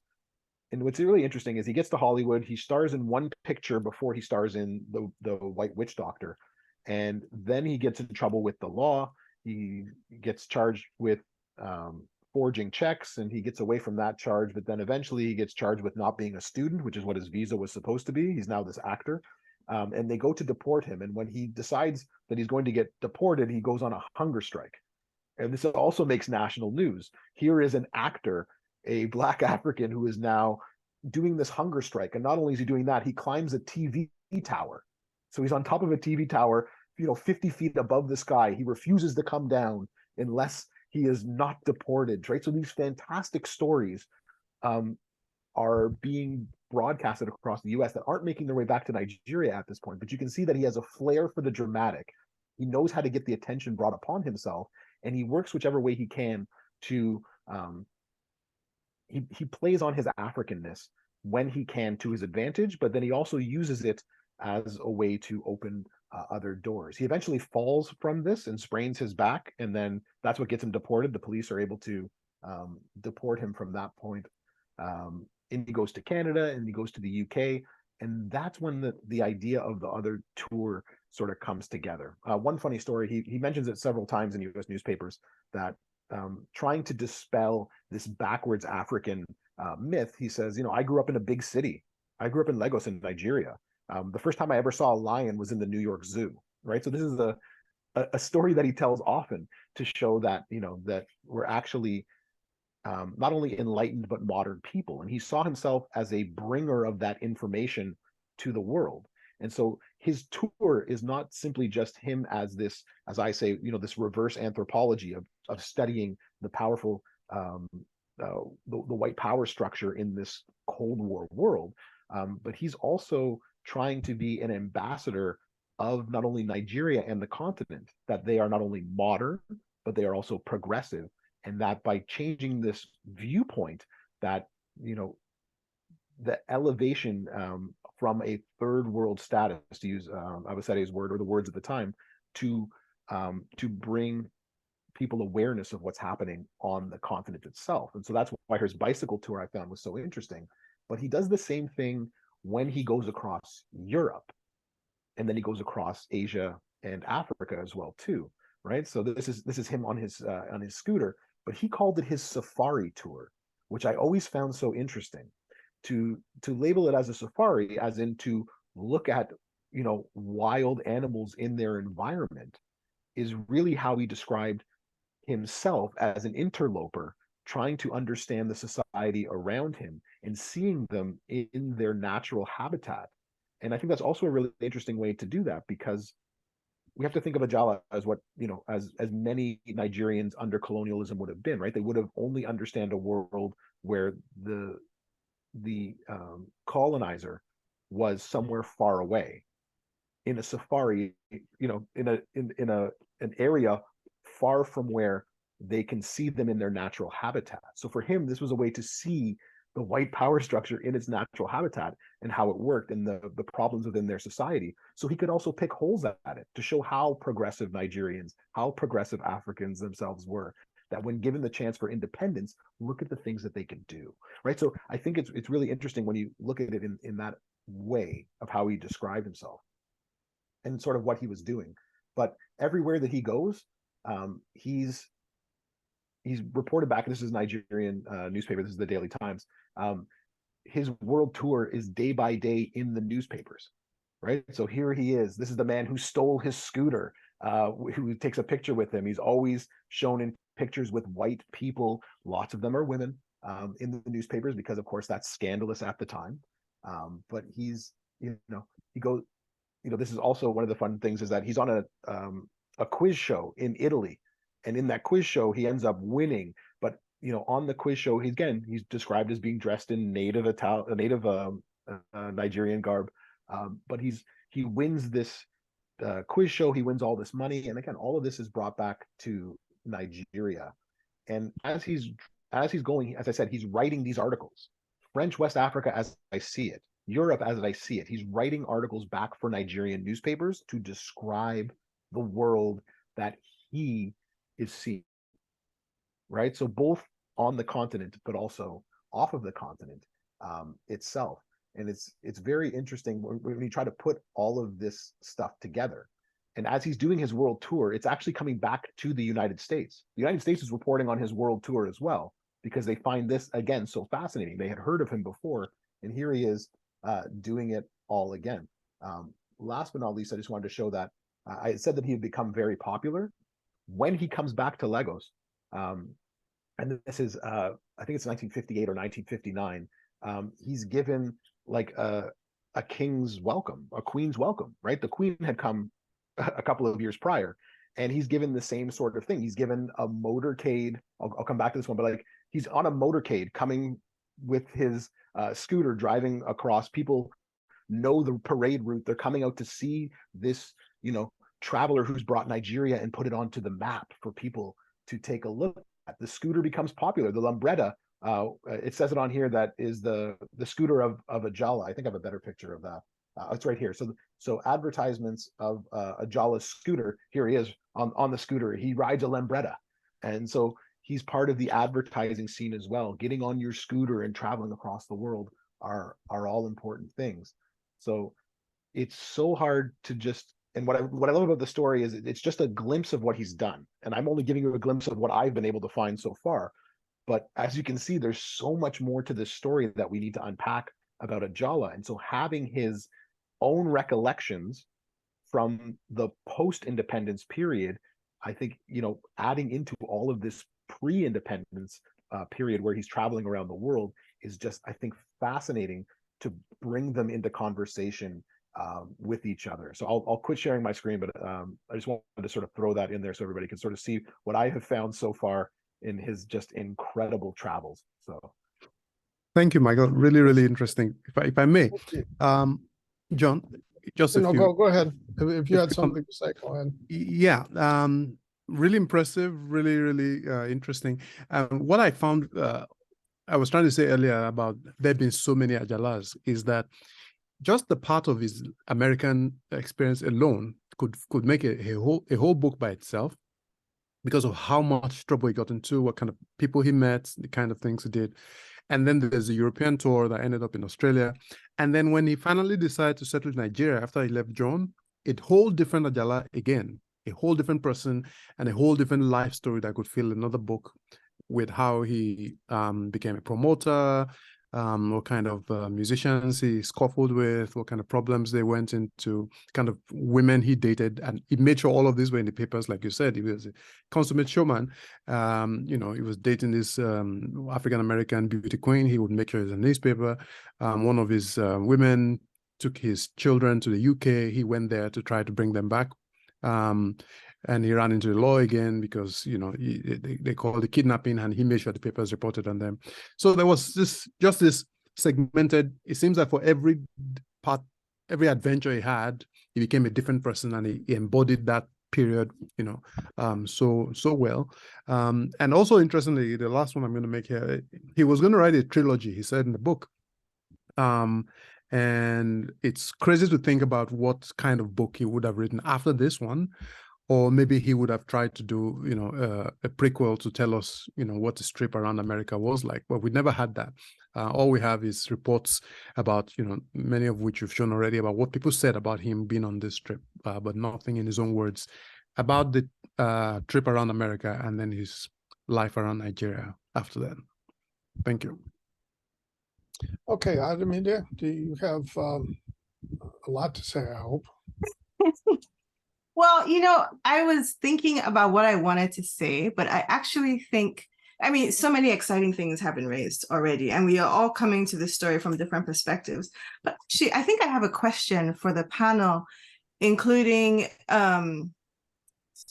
H: And what's really interesting is he gets to Hollywood. He stars in one picture before he stars in the White Witch Doctor, and then he gets in trouble with the law. He gets charged with forging checks, and he gets away from that charge. But then eventually he gets charged with not being a student, which is what his visa was supposed to be. He's now this actor, and they go to deport him. And when he decides that he's going to get deported, he goes on a hunger strike. And this also makes national news. Here is an actor, a Black African, who is now doing this hunger strike. And not only is he doing that, he climbs a TV tower. So he's on top of a TV tower, 50 feet above the sky. He refuses to come down unless he is not deported, right? So these fantastic stories are being broadcasted across the US that aren't making their way back to Nigeria at this point. But you can see that he has a flair for the dramatic. He knows how to get the attention brought upon himself, and he works whichever way he can to he plays on his Africanness when he can to his advantage, but then he also uses it as a way to open other doors. He eventually falls from this and sprains his back, and then that's what gets him deported. The police are able to deport him from that point. And he goes to Canada, and he goes to the UK, and that's when the idea of the other tour sort of comes together. One funny story, he mentions it several times in US newspapers, that trying to dispel this backwards African myth, he says, I grew up in a big city. I grew up in Lagos in Nigeria. The first time I ever saw a lion was in the New York Zoo, right? So this is a story that he tells often to show that, that we're actually not only enlightened, but modern people. And he saw himself as a bringer of that information to the world. And so his tour is not simply just him as this, as I say, this reverse anthropology of studying the powerful, the white power structure in this Cold War world, but he's also trying to be an ambassador of not only Nigeria and the continent, that they are not only modern, but they are also progressive. And that by changing this viewpoint, that, the elevation from a third world status, to use Abasede's word, or the words at the time, to bring people awareness of what's happening on the continent itself. And so that's why his bicycle tour I found was so interesting. But he does the same thing when he goes across Europe, and then he goes across Asia and Africa as well too, right? So this is him on his scooter, but he called it his safari tour, which I always found so interesting. To label it as a safari, as in to look at wild animals in their environment, is really how he described himself as an interloper, trying to understand the society around him and seeing them in their natural habitat. And I think that's also a really interesting way to do that, because we have to think of Ajala as what, as many Nigerians under colonialism would have been, right? They would have only understand a world where the colonizer was somewhere far away in a safari, in an area far from where they can see them in their natural habitat. So for him, this was a way to see the white power structure in its natural habitat and how it worked and the problems within their society. So he could also pick holes at it to show how progressive Nigerians, how progressive Africans themselves were, that when given the chance for independence, look at the things that they can do, right? So I think it's really interesting when you look at it in that way of how he described himself and sort of what he was doing. But everywhere that he goes, he's reported back, and this is a Nigerian newspaper, this is the Daily Times, his world tour is day by day in the newspapers, right? So here he is. This is the man who stole his scooter, who takes a picture with him. He's always shown in pictures with white people. Lots of them are women in the newspapers, because of course that's scandalous at the time. But he goes, this is also one of the fun things, is that he's on a quiz show in Italy. And in that quiz show, he ends up winning. But on the quiz show, he's described as being dressed in native Nigerian garb. But he wins this quiz show. He wins all this money, and again, all of this is brought back to Nigeria. And as he's going, as I said, he's writing these articles. French West Africa as I see it, Europe as I see it. He's writing articles back for Nigerian newspapers to describe the world that he is seeing, right? So both on the continent, but also off of the continent itself. And it's very interesting when you try to put all of this stuff together. And as he's doing his world tour, it's actually coming back to the United States. The United States is reporting on his world tour as well, because they find this, again, so fascinating. They had heard of him before, and here he is doing it all again. Last but not least, I just wanted to show that I said that he had become very popular. When he comes back to Lagos, and this is, I think it's 1958 or 1959, he's given like a king's welcome, a queen's welcome, right? The queen had come a couple of years prior, and he's given the same sort of thing. He's given a motorcade. I'll come back to this one, but like he's on a motorcade coming with his scooter, driving across. People know the parade route. They're coming out to see this, traveler who's brought Nigeria and put it onto the map for people to take a look at. The scooter becomes popular. The Lambretta, it says it on here, that is the scooter of Ajala. I think I have a better picture of that. It's right here. So advertisements of Ajala's scooter. Here he is on the scooter. He rides a Lambretta, and so he's part of the advertising scene as well. Getting on your scooter and traveling across the world are all important things. So it's so hard to just. And what I love about the story is it's just a glimpse of what he's done. And I'm only giving you a glimpse of what I've been able to find so far. But as you can see, there's so much more to this story that we need to unpack about Ajala. And so having his own recollections from the post-independence period, I think, adding into all of this pre-independence period where he's traveling around the world is just, I think, fascinating to bring them into conversation with each other. So I'll quit sharing my screen, but I just wanted to sort of throw that in there so everybody can sort of see what I have found so far in his just incredible travels. So
J: thank you, Michael. Really, really interesting. If I may, John, just a few.
E: Go ahead. If you had something to say, go ahead.
J: Yeah. Really impressive, really, really interesting. What I found, I was trying to say earlier about there being so many Ajalas, is that just the part of his American experience alone could make a whole book by itself, because of how much trouble he got into, what kind of people he met, the kind of things he did. And then there's a European tour that ended up in Australia. And then when he finally decided to settle in Nigeria after he left John, a whole different Ajala again, a whole different person, and a whole different life story that could fill another book with how he became a promoter, what kind of musicians he scuffled with, what kind of problems they went into, kind of women he dated, and he made sure all of these were in the papers. Like you said, he was a consummate showman. He was dating this African-American beauty queen. He would make sure it's a newspaper. One of his women took his children to the UK. He went there to try to bring them back. And he ran into the law again because, you know, they called it kidnapping, and he made sure the papers reported on them. So there was this segmented, it seems that for every adventure he had, he became a different person, and he embodied that period, you know, so well. And also, interestingly, the last one I'm going to make here, he was going to write a trilogy, he said in the book. And it's crazy to think about what kind of book he would have written after this one. Or maybe he would have tried to do, you know, a prequel to tell us, you know, what the trip around America was like. But we never had that. All we have is reports about, you know, many of which you've shown already, about what people said about him being on this trip, but nothing in his own words about the trip around America and then his life around Nigeria after that. Thank you.
E: Okay, Ademide, do you have a lot to say, I hope?
G: Well, you know, I was thinking about what I wanted to say, but I actually think, I mean, so many exciting things have been raised already, and we are all coming to this story from different perspectives. But actually, I think I have a question for the panel, including, sorry,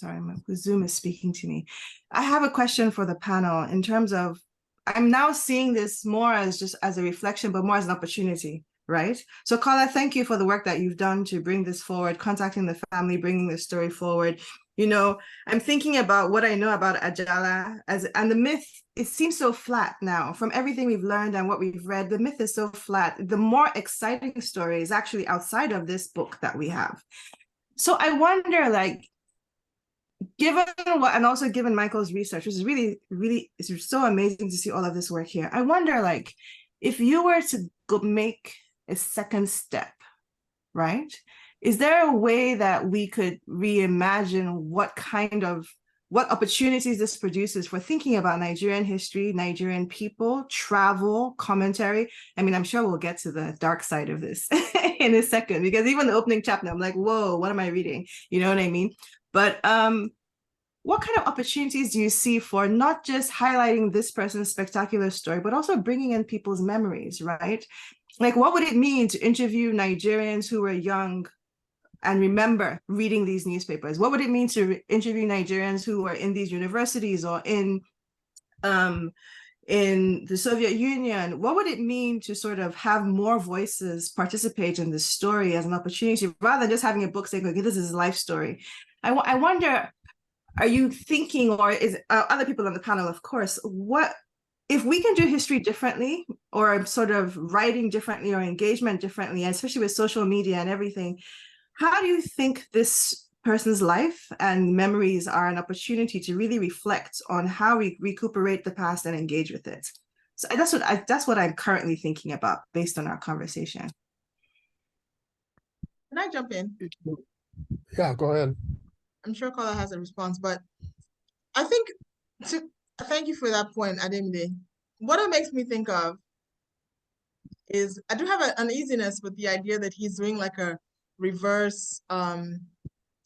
G: my Zoom is speaking to me. I have a question for the panel in terms of, I'm now seeing this more as just as a reflection, but more as an opportunity. Right. So, Carla, thank you for the work that you've done to bring this forward, contacting the family, bringing this story forward. You know, I'm thinking about what I know about Ajala and the myth. It seems so flat now from everything we've learned and what we've read. The myth is so flat. The more exciting story is actually outside of this book that we have. So I wonder, like, given what, and also given Michael's research, which is really, really, it's so amazing to see all of this work here. I wonder, like, if you were to go make a second step, right? Is there a way that we could reimagine what opportunities this produces for thinking about Nigerian history, Nigerian people, travel, commentary? I mean, I'm sure we'll get to the dark side of this in a second, because even the opening chapter, I'm like, whoa, what am I reading? You know what I mean? But what kind of opportunities do you see for not just highlighting this person's spectacular story, but also bringing in people's memories, right? Like, what would it mean to interview Nigerians who were young and remember reading these newspapers? What would it mean to interview Nigerians who were in these universities or in the Soviet Union? What would it mean to sort of have more voices participate in this story as an opportunity, rather than just having a book saying, okay, this is his life story? I wonder, are you thinking, or is other people on the panel, of course, what if we can do history differently, or sort of writing differently, or engagement differently, especially with social media and everything? How do you think this person's life and memories are an opportunity to really reflect on how we recuperate the past and engage with it? So that's what I'm currently thinking about based on our conversation.
I: Can I jump in?
E: Yeah, go ahead.
I: I'm sure Carla has a response, but I think thank you for that point, Ademide. What it makes me think of is I do have an uneasiness with the idea that he's doing like a reverse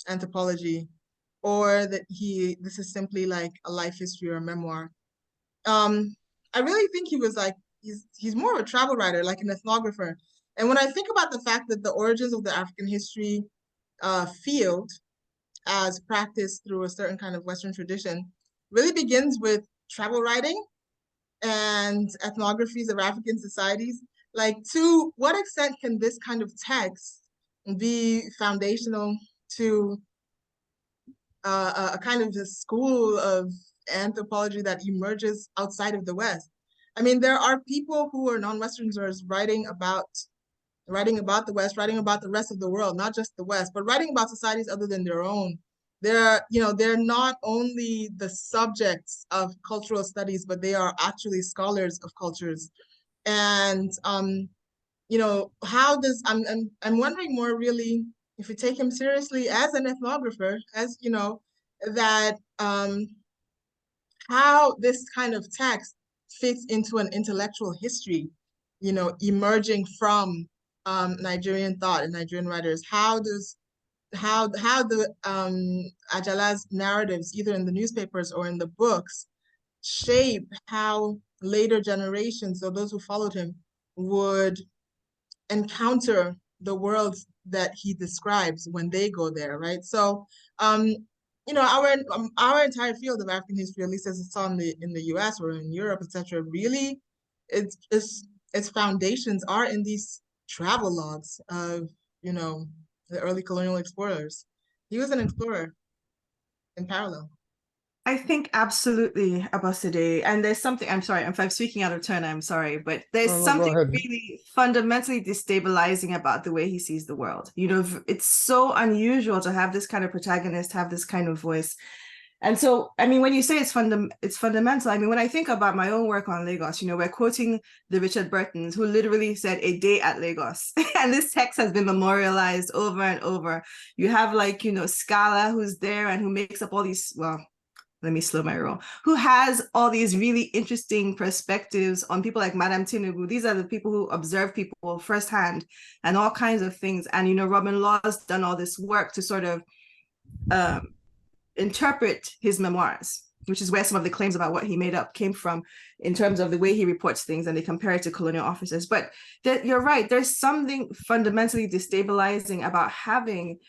I: anthropology, or that this is simply like a life history or a memoir. I really think he was like, he's more of a travel writer, like an ethnographer. And when I think about the fact that the origins of the African history field, as practiced through a certain kind of Western tradition, really begins with travel writing and ethnographies of African societies. Like, to what extent can this kind of text be foundational to a kind of a school of anthropology that emerges outside of the West? I mean, there are people who are non-Westerners writing about the West, writing about the rest of the world, not just the West, but writing about societies other than their own. They're not only the subjects of cultural studies, but they are actually scholars of cultures. And how does I'm wondering more really, if we take him seriously as an ethnographer, as that how this kind of text fits into an intellectual history, emerging from Nigerian thought and Nigerian writers. How the Ajala's narratives, either in the newspapers or in the books, shape how later generations, or those who followed him, would encounter the world that he describes when they go there, right? So, you know, our entire field of African history, at least as it's on in the U.S. or in Europe, etc., really, its foundations are in these travel logs of, you know, the early colonial explorers. He was an explorer in parallel.
G: I think absolutely, Abosede. And there's something, I'm sorry, if I'm speaking out of turn, I'm sorry, but there's
E: No, go
G: something
E: ahead.
G: really fundamentally destabilizing about the way he sees the world. You know, it's so unusual to have this kind of protagonist, have this kind of voice. And so, I mean, when you say it's fundamental, I mean, when I think about my own work on Lagos, you know, we're quoting the Richard Burtons, who literally said a day at Lagos. And this text has been memorialized over and over. You have like, you know, Scala, who's there and who makes up all these, well, let me slow my roll, who has all these really interesting perspectives on people like Madame Tinubu. These are the people who observe people firsthand and all kinds of things. And, you know, Robin Law's done all this work to sort of interpret his memoirs, which is where some of the claims about what he made up came from in terms of the way he reports things, and they compare it to colonial officers. But you're right, there's something fundamentally destabilizing about having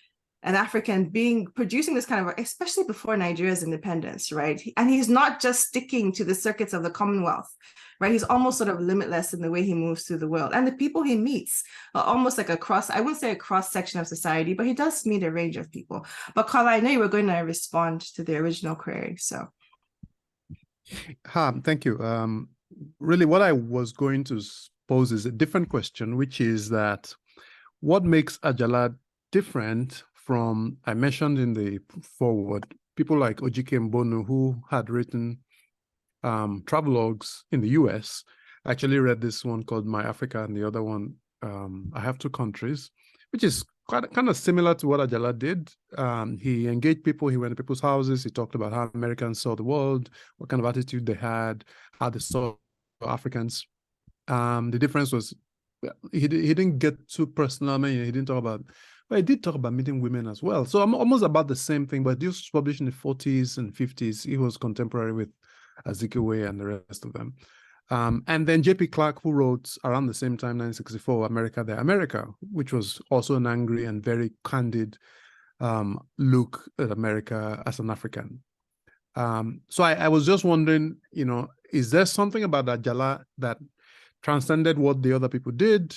G: an African producing this kind of work, especially before Nigeria's independence, right? And he's not just sticking to the circuits of the Commonwealth, right? He's almost sort of limitless in the way he moves through the world. And the people he meets are almost like I wouldn't say a cross section of society, but he does meet a range of people. But Carla, I know you were going to respond to the original query, so.
J: Thank you. Really, what I was going to pose is a different question, which is that what makes Ajala different from, I mentioned in the foreword, people like Ojike Mbonu, who had written travelogues in the US. I actually read this one called My Africa, and the other one, I Have Two Countries, which is kind of similar to what Ajala did. He engaged people, he went to people's houses, he talked about how Americans saw the world, what kind of attitude they had, how they saw Africans. The difference was he didn't get too personal. I mean, he didn't talk about, but he did talk about meeting women as well. So I'm almost about the same thing, but this was published in the 40s and 50s. He was contemporary with Azikiwe and the rest of them. And then J.P. Clark, who wrote around the same time, 1964, America, the America, which was also an angry and very candid look at America as an African. So I was just wondering, you know, is there something about Ajala that transcended what the other people did?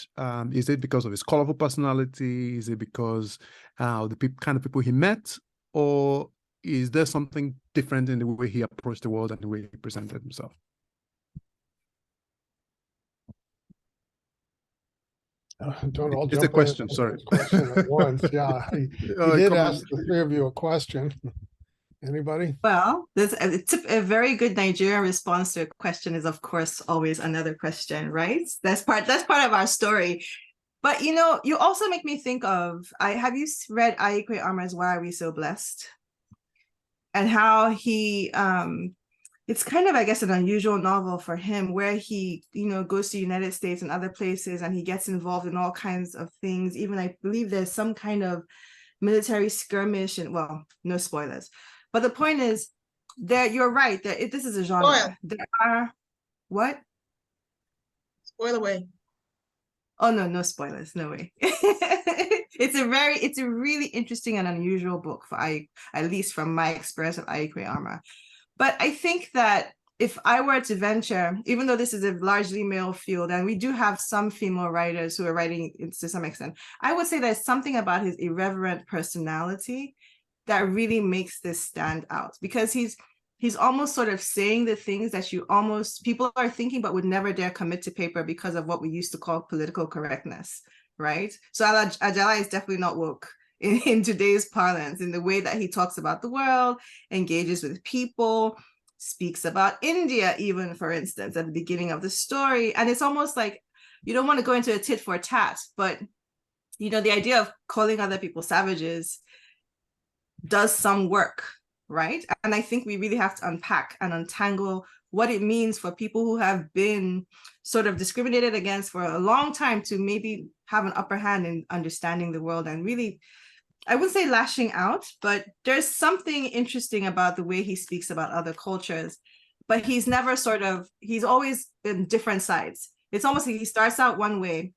J: Is it because of his colorful personality? Is it because of the kind of people he met? Or is there something different in the way he approached the world and the way he presented himself?
E: Don't all
J: It's
E: jump
J: a question, sorry.
E: Question at once. Yeah, he did ask the three of you a question. Anybody?
G: Well, it's a very good Nigerian response to a question is, of course, always another question, right? That's part of our story. But, you know, you also make me think of, have you read Aikwe Arma's Why Are We So Blessed? And how he, it's kind of, I guess, an unusual novel for him where he, you know, goes to the United States and other places and he gets involved in all kinds of things. Even I believe there's some kind of military skirmish and, well, no spoilers. But the point is that you're right, that this is a genre.
I: Spoil.
G: There are, what?
I: Spoil away.
G: Oh, no spoilers, no way. It's a really interesting and unusual book for at least from my experience of Aikwe Arma. But I think that if I were to venture, even though this is a largely male field, and we do have some female writers who are writing to some extent, I would say there's something about his irreverent personality that really makes this stand out, because he's almost sort of saying the things that people are thinking but would never dare commit to paper because of what we used to call political correctness, right? So Ajala is definitely not woke in today's parlance, in the way that he talks about the world, engages with people, speaks about India, even, for instance, at the beginning of the story. And it's almost like, you don't want to go into a tit for tat, but, you know, the idea of calling other people savages does some work, right? And I think we really have to unpack and untangle what it means for people who have been sort of discriminated against for a long time to maybe have an upper hand in understanding the world and really, I wouldn't say lashing out, but there's something interesting about the way he speaks about other cultures, but he's always in different sides. It's almost like he starts out one way,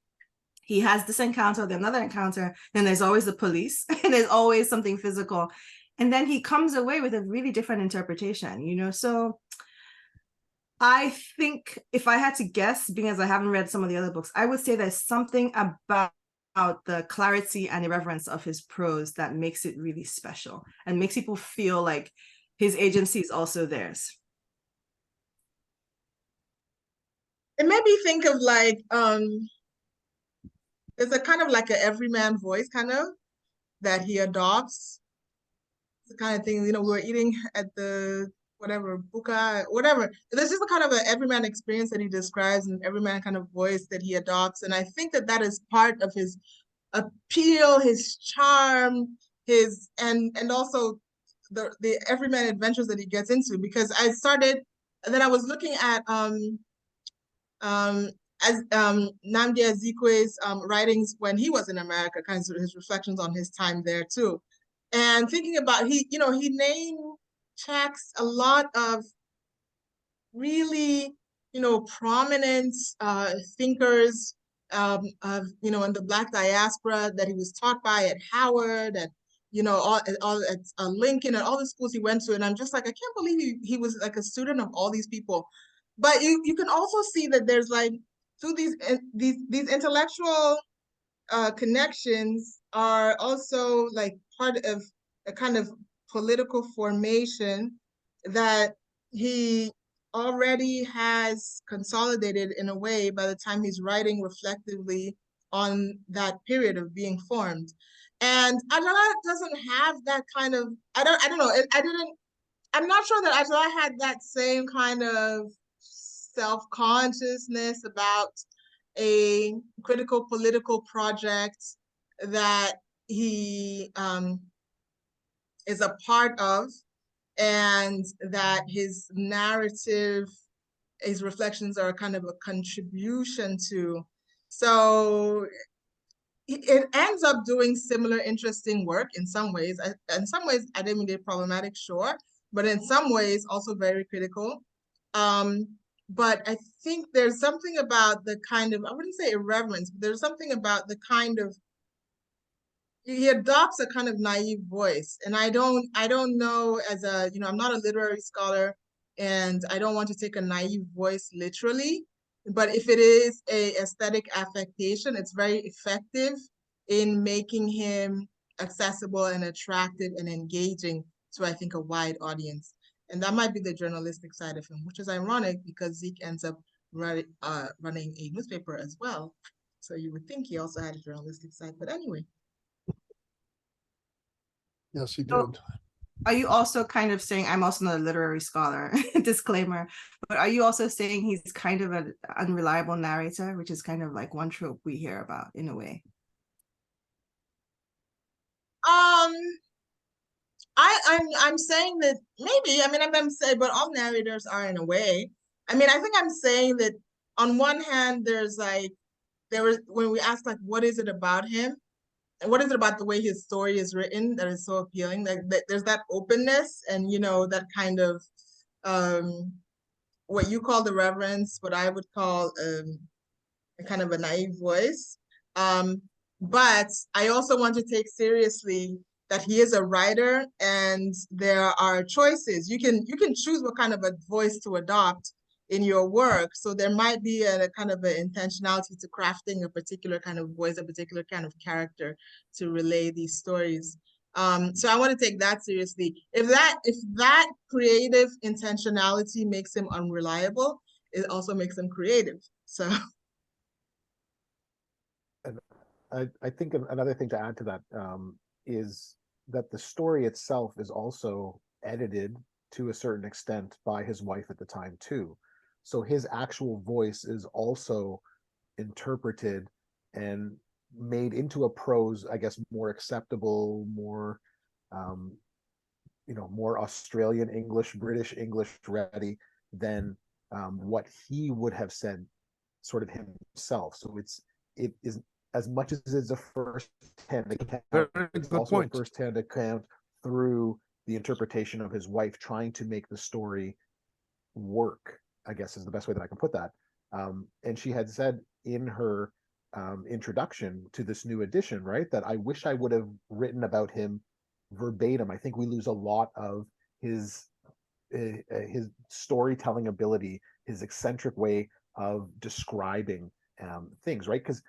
G: he has this encounter, then another encounter, then there's always the police, and there's always something physical. And then he comes away with a really different interpretation, you know? So I think if I had to guess, being as I haven't read some of the other books, I would say there's something about the clarity and irreverence of his prose that makes it really special and makes people feel like his agency is also theirs.
I: It made me think of like, there's a kind of like a everyman voice kind of that he adopts. The kind of thing, you know, we were eating at the whatever, buka, whatever. There's just a kind of an everyman experience that he describes and everyman kind of voice that he adopts. And I think that that is part of his appeal, his charm, his and also the everyman adventures that he gets into. Because I started, and then I was looking at as Nnamdi Azikiwe's writings when he was in America, kind of his reflections on his time there too. And thinking about, he name checks a lot of really, prominent thinkers of, in the Black diaspora that he was taught by at Howard and, all at Lincoln and all the schools he went to. And I'm just like, I can't believe he was like a student of all these people. But you can also see that there's like, through these intellectual connections are also like part of a kind of political formation that he already has consolidated in a way by the time he's writing reflectively on that period of being formed. And Ajala doesn't have that kind of, I don't know, I'm not sure that Ajala had that same kind of self-consciousness about a critical political project that he is a part of, and that his narrative, his reflections are kind of a contribution to. So it ends up doing similar interesting work in some ways. In some ways, academically problematic, sure, but in some ways also very critical. But I think there's something about the kind of, I wouldn't say irreverence, but there's something about the kind of, he adopts a kind of naive voice. And I don't know, as a, I'm not a literary scholar, and I don't want to take a naive voice literally, but if it is a aesthetic affectation, it's very effective in making him accessible and attractive and engaging to, I think, a wide audience. And that might be the journalistic side of him, which is ironic because Zeke ends up running a newspaper as well. So you would think he also had a journalistic side, but anyway.
E: Yes, he
G: So,
E: did.
G: are you also kind of saying, I'm also not a literary scholar, disclaimer, but are you also saying he's kind of an unreliable narrator, which is kind of like one trope we hear about in a way?
I: I'm saying that maybe, I'm saying, but all narrators are in a way. I think I'm saying that on one hand, when we ask like, what is it about him? And what is it about the way his story is written that is so appealing? That there's that openness and, that kind of, what you call the reverence, what I would call a kind of a naive voice. But I also want to take seriously that he is a writer and there are choices. You can choose what kind of a voice to adopt in your work. So there might be a kind of an intentionality to crafting a particular kind of voice, a particular kind of character to relay these stories. So I want to take that seriously. If that creative intentionality makes him unreliable, it also makes him creative. So.
H: And I think another thing to add to that is that the story itself is also edited to a certain extent by his wife at the time too. So his actual voice is also interpreted and made into a prose, I guess, more acceptable, more, more Australian English, British English ready than what he would have said sort of himself. So it is, as much as it's a first-hand account, it's also a first-hand account through the interpretation of his wife trying to make the story work, I guess is the best way that I can put that. And she had said in her introduction to this new edition, right? That I wish I would have written about him verbatim. I think we lose a lot of his storytelling ability, his eccentric way of describing things, right? Because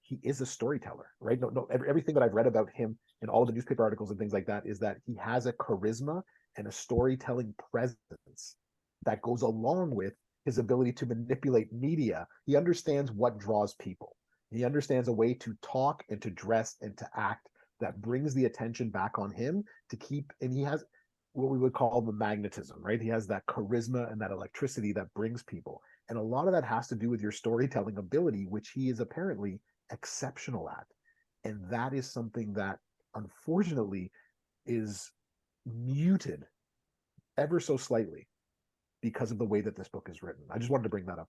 H: he is a storyteller, right? Everything that I've read about him in all the newspaper articles and things like that is that he has a charisma and a storytelling presence that goes along with his ability to manipulate media. He understands what draws people. He understands a way to talk and to dress and to act that brings the attention back on him to keep, and he has what we would call the magnetism, right? He has that charisma and that electricity that brings people. And a lot of that has to do with your storytelling ability, which he is apparently exceptional at. And that is something that unfortunately is muted ever so slightly because of the way that this book is written. I just wanted to bring that up.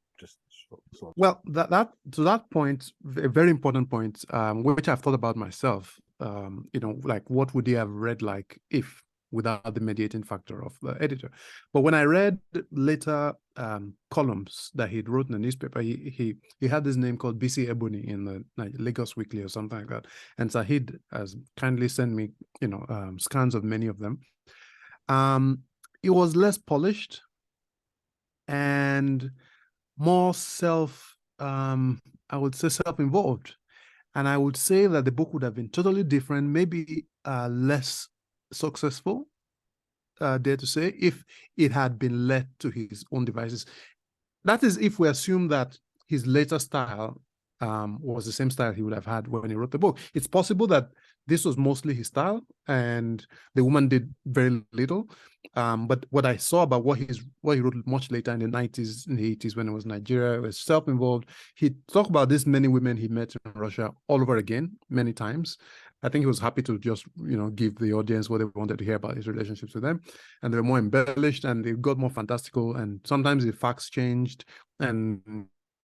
J: Well, that to that point, a very important point, which I've thought about myself. Like what would he have read like if without the mediating factor of the editor? But when I read later columns that he'd wrote in the newspaper, he had this name called BC Ebony in the Lagos Weekly or something like that, and Sahid has kindly sent me scans of many of them. It was less polished and more I would say self-involved. And I would say that the book would have been totally different, maybe less successful, dare to say, if it had been led to his own devices. That is if we assume that his later style was the same style he would have had when he wrote the book. It's possible that this was mostly his style and the woman did very little. But what I saw about what he wrote much later in the 90s, in the 80s when it was Nigeria, it was self-involved. He talked about these many women he met in Russia all over again, many times. I think he was happy to just, give the audience what they wanted to hear about his relationships with them. And they were more embellished and they got more fantastical. And sometimes the facts changed and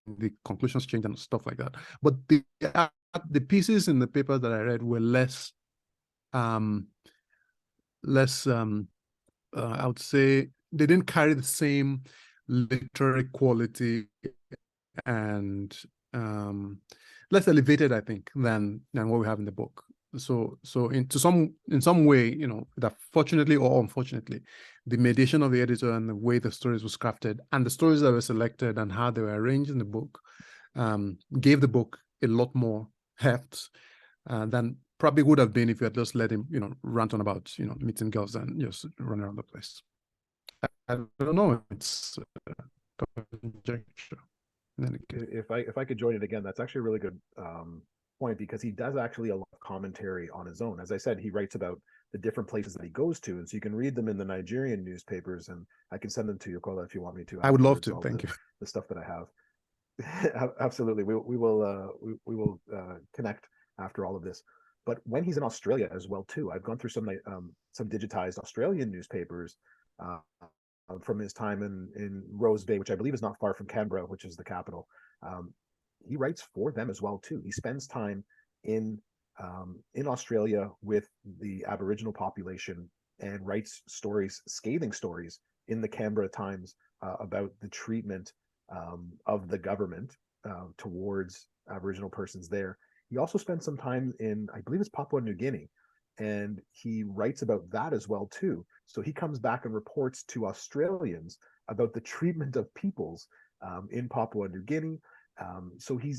J: the conclusions changed and stuff like that. But the pieces in the paper that I read were less, I would say they didn't carry the same literary quality and less elevated, I think, than what we have in the book. So in some way, that fortunately or unfortunately, the mediation of the editor and the way the stories was crafted and the stories that were selected and how they were arranged in the book gave the book a lot more heft than probably would have been if you had just let him, rant on about, meeting girls and just run around the place. I don't know. It's conjecture.
H: If I could join it again, that's actually a really good point, because he does actually a lot of commentary on his own. As I said, he writes about the different places that he goes to, and so you can read them in the Nigerian newspapers, and I can send them to you, Kola, if you want me to.
J: I would love to. Thank you.
H: The stuff that I have. Absolutely, we will connect after all of this. But when he's in Australia as well too, I've gone through some digitized Australian newspapers from his time in Rose Bay, which I believe is not far from Canberra, which is the capital. He writes for them as well too. He spends time in Australia with the Aboriginal population and writes stories, scathing stories, in the Canberra Times about the treatment of the government towards Aboriginal persons there. He also spent some time in, I believe it's Papua New Guinea, and he writes about that as well too. So he comes back and reports to Australians about the treatment of peoples in Papua New Guinea. So he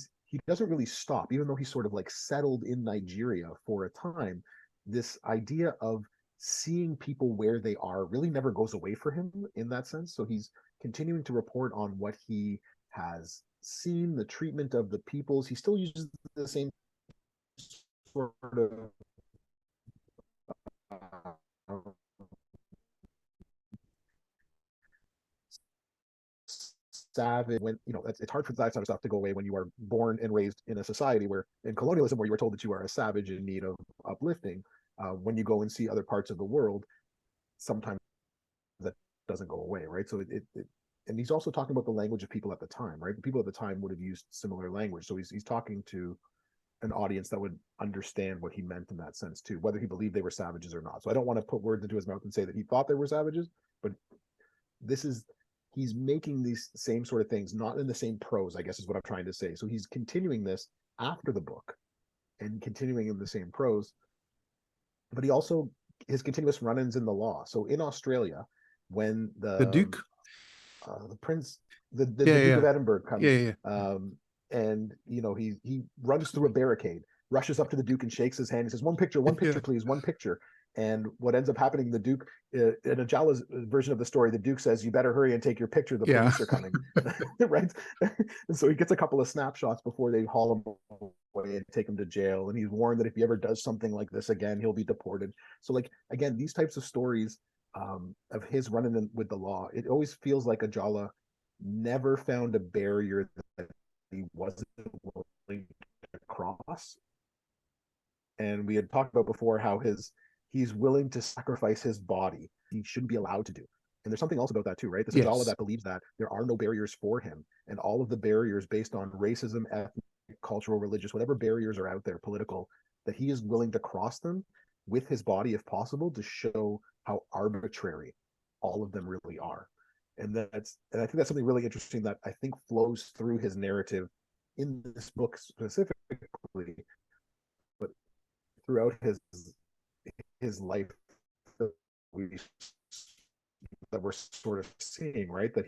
H: doesn't really stop, even though he's sort of like settled in Nigeria for a time. This idea of seeing people where they are really never goes away for him in that sense. So he's continuing to report on what he has seen, the treatment of the peoples. He still uses the same sort of savage, when it's hard for that sort of stuff to go away when you are born and raised in a society where, in colonialism, where you were told that you are a savage in need of uplifting. When you go and see other parts of the world, sometimes that doesn't go away, right? So and he's also talking about the language of people at the time, right? The people at the time would have used similar language. So he's talking to an audience that would understand what he meant in that sense too, whether he believed they were savages or not. So I don't want to put words into his mouth and say that he thought they were savages, but he's making these same sort of things, not in the same prose, I guess is what I'm trying to say. So he's continuing this after the book and continuing in the same prose. But he also his continuous run-ins in the law. So in Australia, when
J: The Duke?
H: The Prince, the
J: Yeah,
H: Duke
J: yeah.
H: of Edinburgh comes,
J: Yeah.
H: and he runs through a barricade, rushes up to the Duke and shakes his hand. He says, one picture,
J: Yeah.
H: please, one picture. And what ends up happening, the Duke, in Ajala's version of the story, the Duke says, "You better hurry and take your picture. The
J: Yeah.
H: police are coming." Right? And so he gets a couple of snapshots before they haul him away and take him to jail. And he's warned that if he ever does something like this again, he'll be deported. So, like, again, these types of stories of his running in with the law, it always feels like Ajala never found a barrier that he wasn't willing to cross. And we had talked about before how he's willing to sacrifice his body. He shouldn't be allowed to do. And there's something else about that too, right? This Ajala that believes that there are no barriers for him, and all of the barriers based on racism, ethnic, cultural, religious, whatever barriers are out there, political, that he is willing to cross them with his body if possible to show how arbitrary all of them really are. And I think that's something really interesting that I think flows through his narrative in this book specifically, but throughout his life that we're sort of seeing, right? That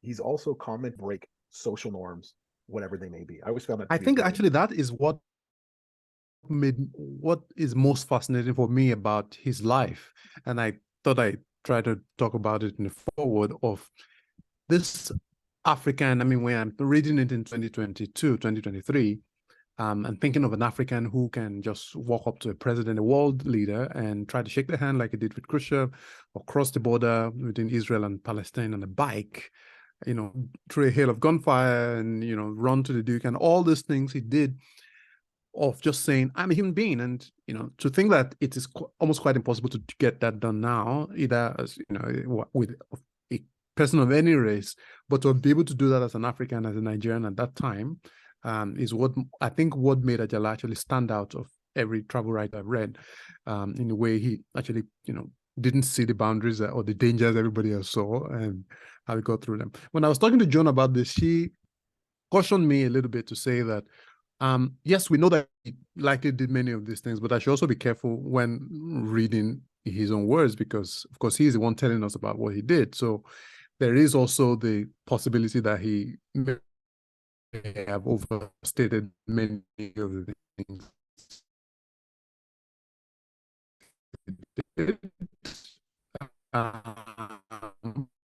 H: he's also comment break social norms, whatever they may be. I always found that
J: I think actually that is what is most fascinating for me about his life. And I thought I try to talk about it in the forward of this African. I mean, when I'm reading it in 2022, 2023, and thinking of an African who can just walk up to a president, a world leader, and try to shake their hand like he did with Khrushchev, or cross the border between Israel and Palestine on a bike, through a hail of gunfire, and, run to the Duke, and all these things he did, of just saying, I'm a human being. And, to think that it is almost quite impossible to get that done now, either as, with a person of any race, but to be able to do that as an African, as a Nigerian at that time, is what I think what made Ajala actually stand out of every travel writer I've read, in a way he actually, didn't see the boundaries or the dangers everybody else saw, and how he got through them. When I was talking to Joan about this, she cautioned me a little bit to say that, yes, we know that he likely did many of these things, but I should also be careful when reading his own words, because, of course, he's the one telling us about what he did. So there is also the possibility that he may have overstated many of the things he did.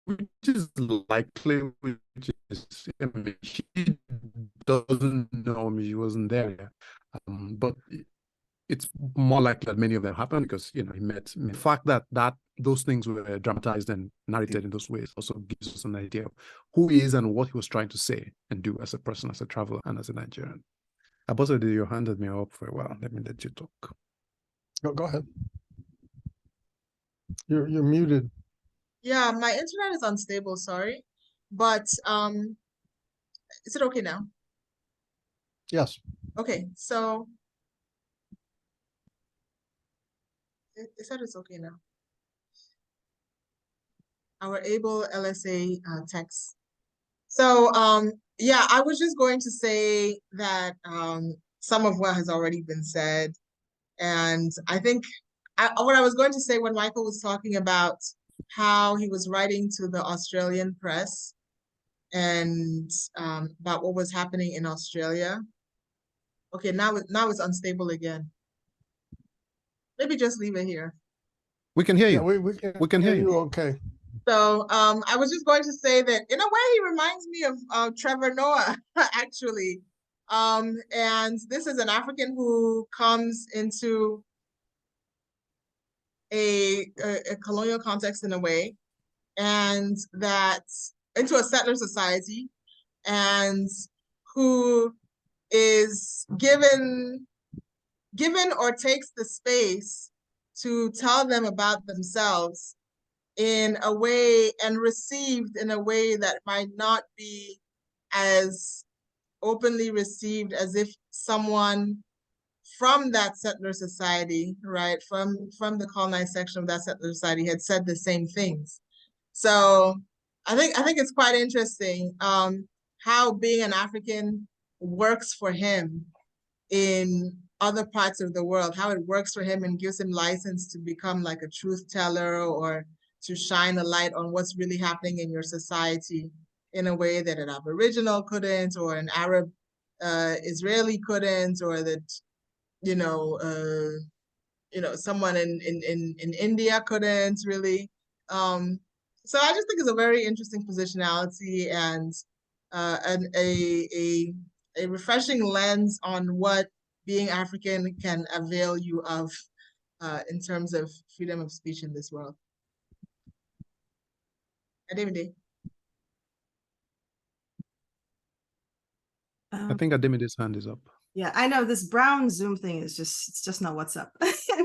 J: Which is likely, which is, I mean, she doesn't know, I mean, she wasn't there. But it's more likely that many of them happened because, he met. The fact that those things were dramatized and narrated in those ways also gives us an idea of who he is and what he was trying to say and do as a person, as a traveler, and as a Nigerian. Abosede, you handed me up for a while. Let me let you talk.
E: Go ahead. You're muted.
I: Yeah, my internet is unstable, sorry. But is it okay now?
E: Yes.
I: Okay, so it said it's okay now. Our able LSA text. So yeah, I was just going to say that some of what has already been said. And I think what I was going to say when Michael was talking about how he was writing to the Australian press and about what was happening in Australia. Okay, now it's unstable again. Maybe just leave it here.
J: We can hear you.
E: Yeah,
J: we can hear you.
E: Okay.
I: So I was just going to say that in a way he reminds me of Trevor Noah, actually. And this is an African who comes into a colonial context in a way, and that into a settler society, and who is given or takes the space to tell them about themselves in a way, and received in a way that might not be as openly received as if someone from that settler society, right, from the colonized section of that settler society had said the same things. So I think it's quite interesting. how being an African works for him in other parts of the world, how it works for him and gives him license to become like a truth teller or to shine a light on what's really happening in your society in a way that an Aboriginal couldn't, or an Arab Israeli couldn't, or that, someone in India couldn't really. So I just think it's a very interesting positionality and a refreshing lens on what being African can avail you of in terms of freedom of speech in this world. Ademide.
J: I think Ademide's hand is up.
G: Yeah, I know this brown Zoom thing is it's just not what's up.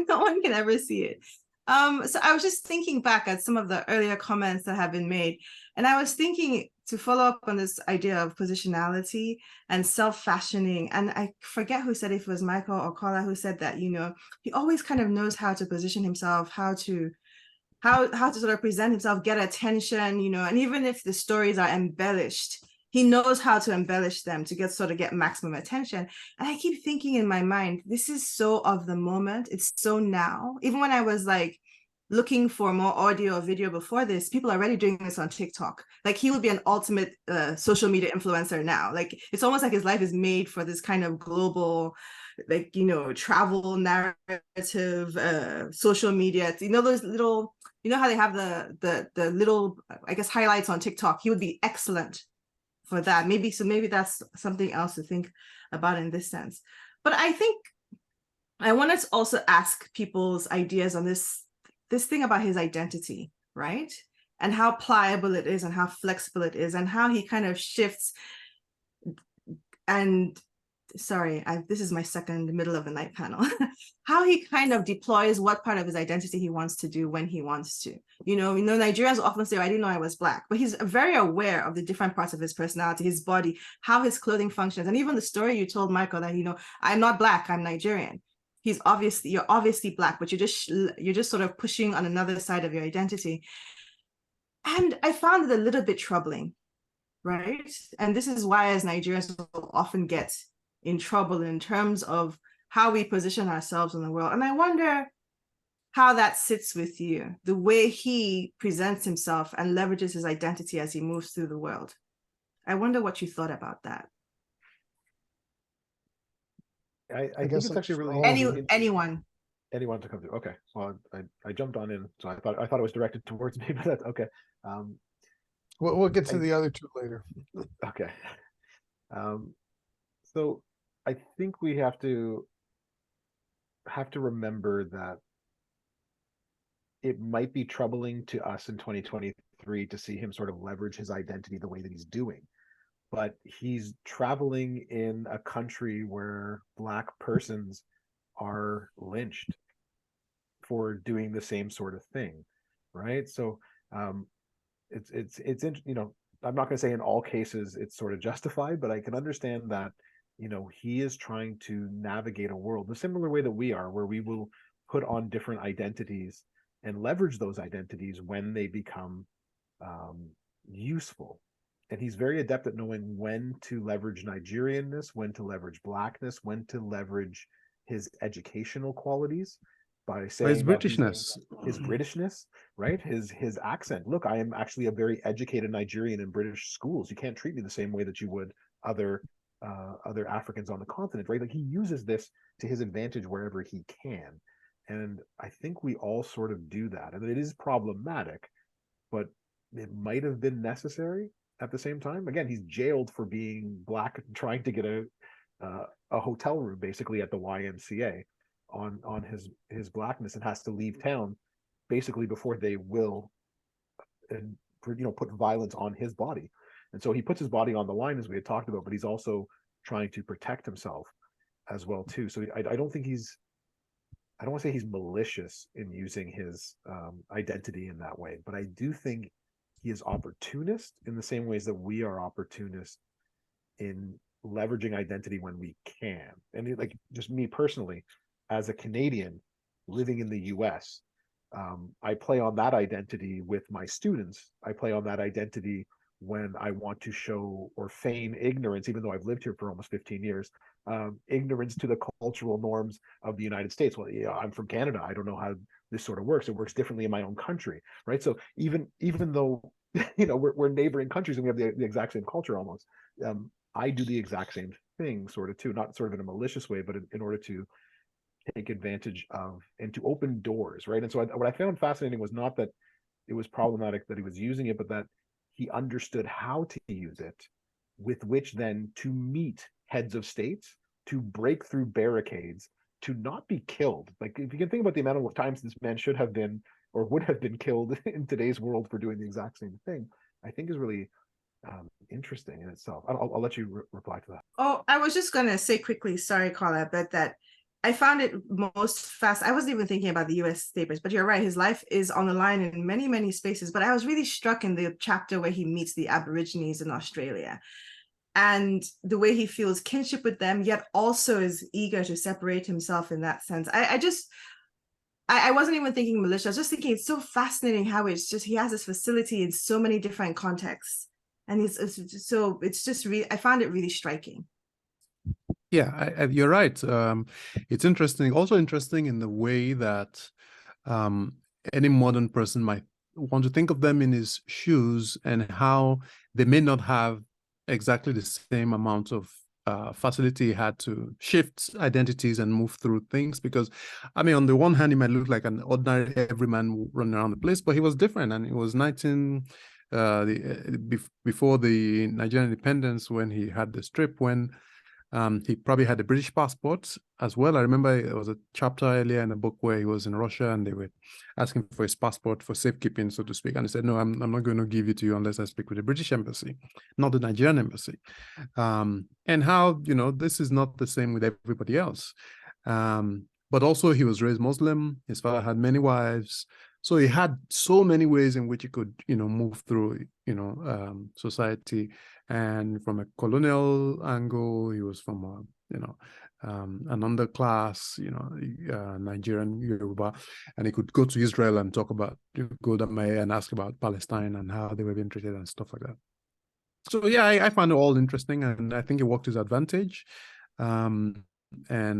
G: No one can ever see it. So I was just thinking back at some of the earlier comments that have been made, and I was thinking to follow up on this idea of positionality and self-fashioning. And I forget who said it, if it was Michael or Carla who said that, he always kind of knows how to position himself, how to sort of present himself, get attention, and even if the stories are embellished, he knows how to embellish them to get maximum attention. And I keep thinking in my mind, this is so of the moment. It's so now. Even when I was like looking for more audio or video before this, people are already doing this on TikTok. Like, he would be an ultimate social media influencer now. Like, it's almost like his life is made for this kind of global, like, travel narrative, social media. Those little, how they have the little, I guess, highlights on TikTok. He would be excellent for that. Maybe that's something else to think about in this sense. But I think I wanted to also ask people's ideas on this thing about his identity, right? And how pliable it is and how flexible it is and how he kind of shifts. And sorry, this is my second middle of the night panel. How he kind of deploys what part of his identity he wants to do when he wants to. Nigerians often say, I didn't know I was Black, but he's very aware of the different parts of his personality, his body, how his clothing functions. And even the story you told Michael that, I'm not Black, I'm Nigerian. You're obviously Black, but you're just sort of pushing on another side of your identity. And I found it a little bit troubling, right? And this is why, as Nigerians, will often get in trouble in terms of how we position ourselves in the world. And I wonder how that sits with you, the way he presents himself and leverages his identity as he moves through the world. I wonder what you thought about that.
H: I think it's actually really
G: anyone
H: to come through. Okay, well, I jumped on in, so I thought it was directed towards me, but that's okay.
E: We'll get to the other two later.
H: Okay. So I think we have to remember that it might be troubling to us in 2023 to see him sort of leverage his identity the way that he's doing. But he's traveling in a country where Black persons are lynched for doing the same sort of thing, right? So it's I'm not going to say in all cases it's sort of justified, but I can understand that he is trying to navigate a world the similar way that we are, where we will put on different identities and leverage those identities when they become useful. And he's very adept at knowing when to leverage Nigerianness, when to leverage Blackness, when to leverage his educational qualities by saying
J: his Britishness,
H: right? His accent. Look, I am actually a very educated Nigerian in British schools. You can't treat me the same way that you would other Africans on the continent, right? Like, he uses this to his advantage wherever he can. And I think we all sort of do that. And it is problematic, but it might have been necessary at the same time. Again, he's jailed for being Black, trying to get a hotel room basically at the YMCA on his Blackness, and has to leave town basically before they will put violence on his body. And so he puts his body on the line, as we had talked about, but he's also trying to protect himself as well too. So I don't think I don't want to say he's malicious in using his identity in that way, but I do think he is opportunist in the same ways that we are opportunists in leveraging identity when we can. And like, just me personally, as a Canadian living in the US, I play on that identity with my students. I play on that identity when I want to show or feign ignorance, even though I've lived here for almost 15 years, ignorance to the cultural norms of the United States. Well, yeah, I'm from Canada. I don't know how this sort of works. It works differently in my own country, right? So even though we're neighboring countries and we have the exact same culture almost, I do the exact same thing, sort of too, not sort of in a malicious way, but in order to take advantage of and to open doors, right? And so what I found fascinating was not that it was problematic that he was using it, but that he understood how to use it, with which then to meet heads of states, to break through barricades, to not be killed. Like, if you can think about the amount of times this man should have been or would have been killed in today's world for doing the exact same thing, I think is really interesting in itself. I'll let you reply to that.
G: Oh, I was just going to say quickly, sorry, Carla, but that I found it most fast. I wasn't even thinking about the US papers, but you're right. His life is on the line in many, many spaces. But I was really struck in the chapter where he meets the Aborigines in Australia and the way he feels kinship with them, yet also is eager to separate himself in that sense. I wasn't even thinking militia. I was just thinking it's so fascinating how it's just, he has this facility in so many different contexts. And it's just really, I found it really striking.
J: Yeah, you're right. It's interesting. Also interesting in the way that any modern person might want to think of them in his shoes and how they may not have exactly the same amount of facility he had to shift identities and move through things. Because, I mean, on the one hand, he might look like an ordinary everyman running around the place, but he was different. And it was before the Nigerian independence, when he had this trip, when he probably had a British passport as well. I remember there was a chapter earlier in the book where he was in Russia and they were asking for his passport for safekeeping, so to speak. And he said, no, I'm not going to give it to you unless I speak with the British embassy, not the Nigerian embassy. And how, this is not the same with everybody else. But also he was raised Muslim. His father had many wives. So he had so many ways in which he could, move through, society. And from a colonial angle, he was from an underclass, Nigerian Yoruba, and he could go to Israel and talk about Golda Meir and ask about Palestine and how they were being treated and stuff like that. So yeah, I found it all interesting, and I think it worked to his advantage. And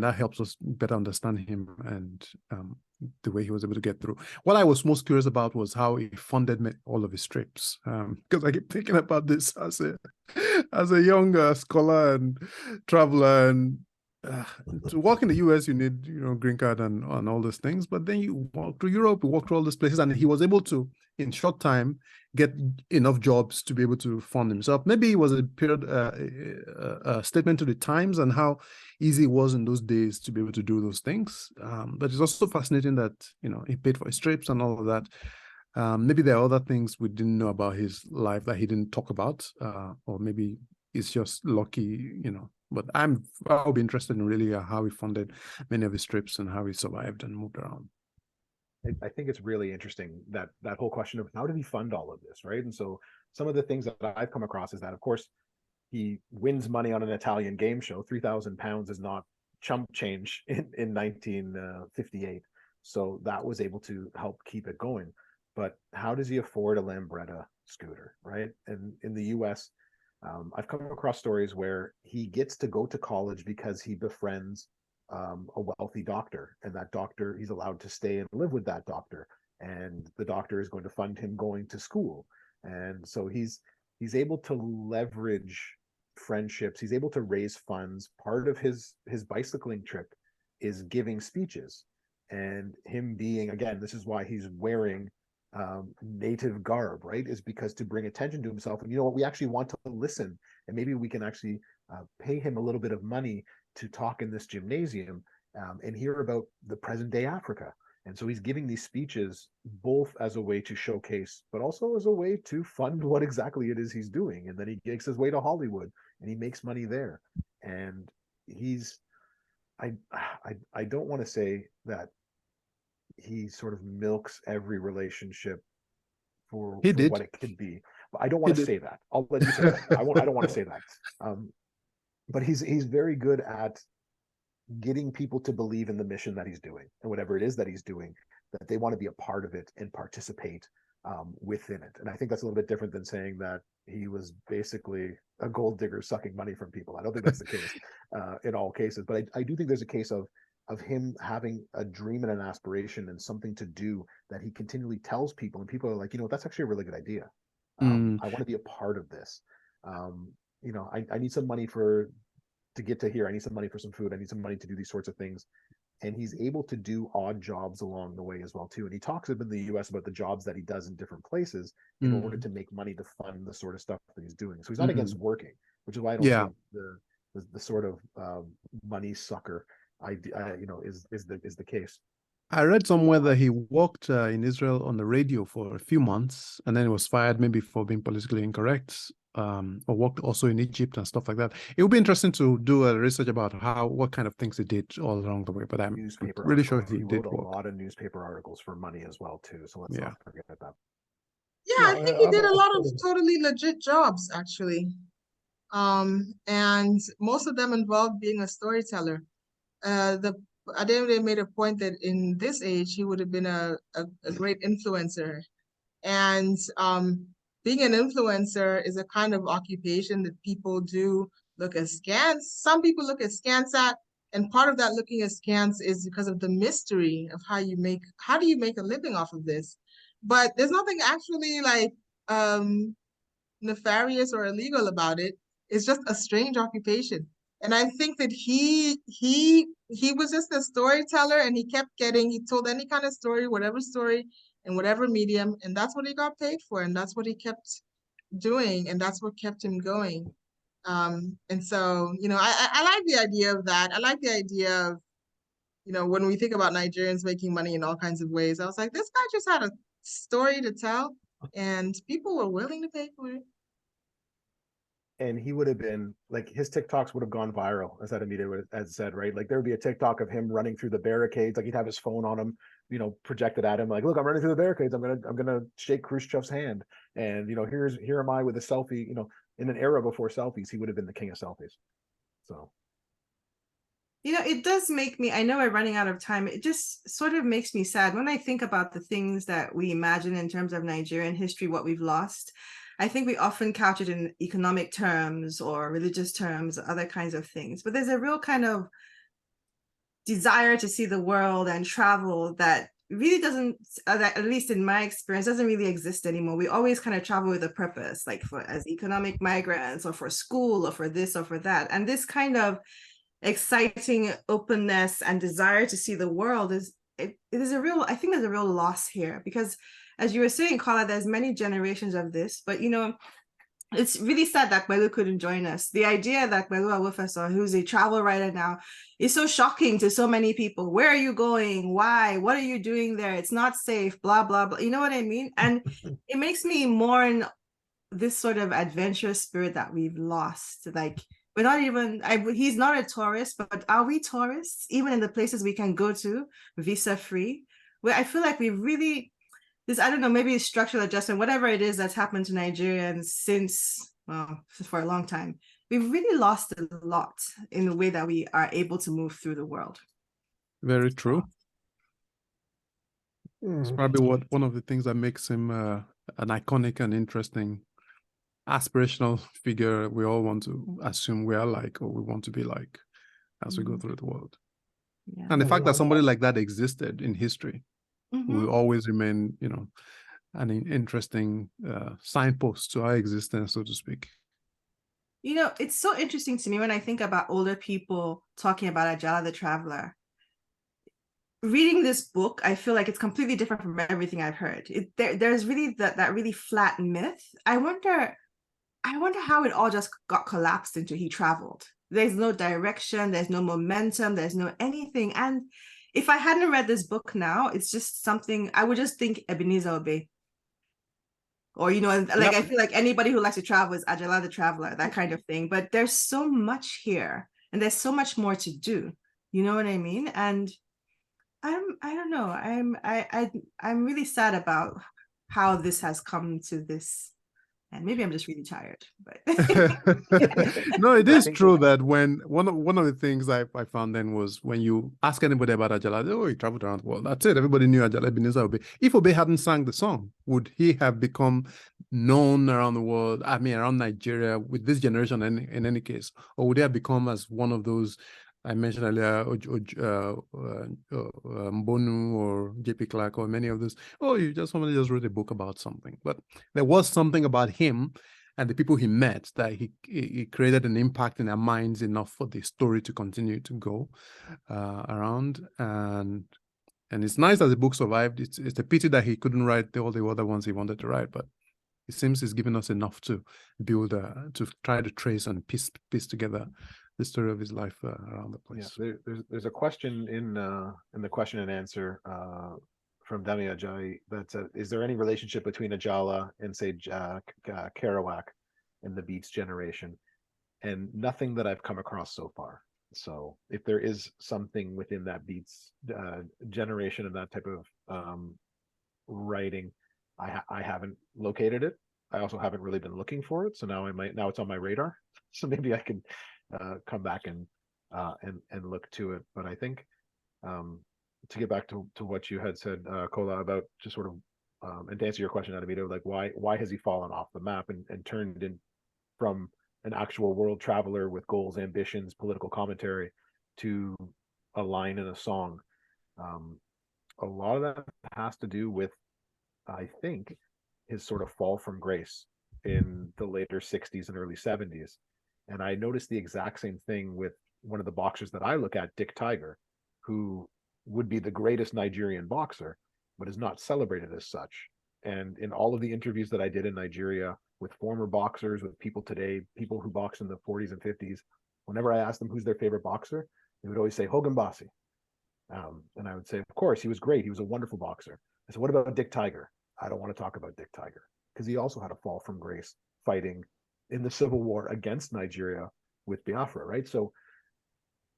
J: that helps us better understand him and the way he was able to get through. What I was most curious about was how he funded all of his trips, because I keep thinking about this as a young scholar and traveler, and to work in the US, you need green card and all those things. But then you walk through Europe, you walk through all these places, and he was able to, in short time, get enough jobs to be able to fund himself. Maybe it was a period, a statement to the times and how easy it was in those days to be able to do those things. But it's also fascinating that he paid for his trips and all of that. Maybe there are other things we didn't know about his life that he didn't talk about, or maybe it's just lucky, But I'll be interested in really how he funded many of his trips and how he survived and moved around.
H: I think it's really interesting that whole question of how did he fund all of this, right? And so some of the things that I've come across is that, of course, he wins money on an Italian game show. £3,000 is not chump change in 1958. So that was able to help keep it going. But how does he afford a Lambretta scooter, right? And in the US, I've come across stories where he gets to go to college because he befriends a wealthy doctor, and that doctor, he's allowed to stay and live with that doctor, and the doctor is going to fund him going to school. And so he's able to leverage friendships, he's able to raise funds. Part of his bicycling trip is giving speeches, and him being, again, this is why he's wearing native garb, right, is because to bring attention to himself. And you know what, we actually want to listen, and maybe we can actually pay him a little bit of money to talk in this gymnasium and hear about the present day Africa. And so he's giving these speeches both as a way to showcase, but also as a way to fund what exactly it is he's doing. And then he makes his way to Hollywood and he makes money there. And I don't want to say that he sort of milks every relationship for what it could be, but I don't want to say that. I'll let you say that. I don't want to say that. But he's very good at getting people to believe in the mission that he's doing, and whatever it is that he's doing, that they want to be a part of it and participate within it. And I think that's a little bit different than saying that he was basically a gold digger sucking money from people. I don't think that's the case in all cases, but I do think there's a case of him having a dream and an aspiration and something to do that he continually tells people, and people are like, that's actually a really good idea. I want to be a part of this. I need some money to get to here. I need some money for some food. I need some money to do these sorts of things. And he's able to do odd jobs along the way as well too. And he talks in the US about the jobs that he does in different places in order to make money to fund the sort of stuff that he's doing. So he's not against working, which is why I don't think the sort of money sucker is the case.
J: I read somewhere that he worked in Israel on the radio for a few months, and then he was fired maybe for being politically incorrect, or worked also in Egypt and stuff like that. It would be interesting to do a research about what kind of things he did all along the way, but I'm really sure he did
H: wrote a lot of newspaper articles for money as well too, so let's not forget that.
I: Yeah, I think he did a lot of totally legit jobs, actually. And most of them involved being a storyteller. Ademle made a point that in this age, he would have been a great influencer. And being an influencer is a kind of occupation that people do look askance. Some people look askance at, and part of that looking askance is because of the mystery of how do you make a living off of this? But there's nothing actually like nefarious or illegal about it. It's just a strange occupation. And I think that he was just a storyteller, and he told any kind of story, whatever story, in whatever medium, and that's what he got paid for, and that's what he kept doing, and that's what kept him going. And so, I like the idea of that. I like the idea of, when we think about Nigerians making money in all kinds of ways, I was like, this guy just had a story to tell, and people were willing to pay for it.
H: And he would have been like, his TikToks would have gone viral, as Ademide has said, right? Like there would be a TikTok of him running through the barricades. Like he'd have his phone on him, projected at him. Like, look, I'm running through the barricades. I'm gonna shake Khrushchev's hand. And here am I with a selfie. In an era before selfies, he would have been the king of selfies. So.
G: It does make me, I know we're running out of time. It just sort of makes me sad when I think about the things that we imagine in terms of Nigerian history, what we've lost. I think we often couch it in economic terms or religious terms, other kinds of things. But there's a real kind of desire to see the world and travel that really doesn't, at least in my experience, doesn't really exist anymore. We always kind of travel with a purpose, like as economic migrants or for school or for this or for that. And this kind of exciting openness and desire to see the world I think there's a real loss here, because as you were saying, Carla, there's many generations of this, but it's really sad that Belu couldn't join us. The idea that Belu Awofeso, who's a travel writer now, is so shocking to so many people. Where are you going? Why? What are you doing there? It's not safe, blah, blah, blah. You know what I mean? And it makes me mourn this sort of adventurous spirit that we've lost. Like, we're not even, he's not a tourist, but are we tourists? Even in the places we can go to, visa-free? Where I feel like we've really, I don't know, maybe structural adjustment, whatever it is that's happened to Nigerians for a long time. We've really lost a lot in the way that we are able to move through the world.
J: Very true. It's probably one of the things that makes him an iconic and interesting aspirational figure we all want to assume we are like, or we want to be like, as we go through the world. Yeah. And the fact that somebody like that existed in history will always remain, an interesting signpost to our existence, so to speak.
G: It's so interesting to me when I think about older people talking about Ajala the Traveler. Reading this book, I feel like it's completely different from everything I've heard. There's really that really flat myth. I wonder how it all just got collapsed into he traveled. There's no direction, there's no momentum, there's no anything. And if I hadn't read this book now, it's just something, I would just think Ebenezer Obey. Or, I feel like anybody who likes to travel is Ajala the Traveler, that kind of thing. But there's so much here, and there's so much more to do. You know what I mean? And I don't know. I'm really sad about how this has come to this And maybe I'm just really tired, but
J: No, it
H: I
J: is
H: think
J: true that when one of the things I found then was when you ask anybody about Ajala, oh, he traveled around the world. That's it. Everybody knew Ajala Ebenezer Obey. If Obey hadn't sang the song, would he have become known around the world? I mean, around Nigeria with this generation in any case, or would he have become as one of those I mentioned earlier, Mbonu or JP Clark or many of those? Oh, somebody just wrote a book about something, but there was something about him and the people he met that he created an impact in their minds enough for the story to continue to go around. And it's nice that the book survived. It's a pity that he couldn't write all the other ones he wanted to write, but it seems he's given us enough to build to try to trace and piece together the story of his life around the place.
H: Yeah, there's a question in the question and answer from Dami Ajayi that says, is there any relationship between Ajala and say Kerouac and the Beats generation? And nothing that I've come across so far. So if there is something within that Beats generation and that type of writing, I haven't located it. I also haven't really been looking for it. So now it's on my radar. So maybe I can come back and look to it. But I think to get back to what you had said, Kola, about just sort of and to answer your question, Adamito, like why has he fallen off the map and turned in from an actual world traveler with goals, ambitions, political commentary to a line in a song? A lot of that has to do with, I think, his sort of fall from grace in the later 60s and early 70s. And I noticed the exact same thing with one of the boxers that I look at, Dick Tiger, who would be the greatest Nigerian boxer, but is not celebrated as such. And in all of the interviews that I did in Nigeria with former boxers, with people today, people who boxed in the 40s and 50s, whenever I asked them who's their favorite boxer, they would always say Hogan Bassi. And I would say, of course, he was great. He was a wonderful boxer. I said, what about Dick Tiger? I don't want to talk about Dick Tiger because he also had a fall from grace fighting in the Civil War against Nigeria with Biafra, right? So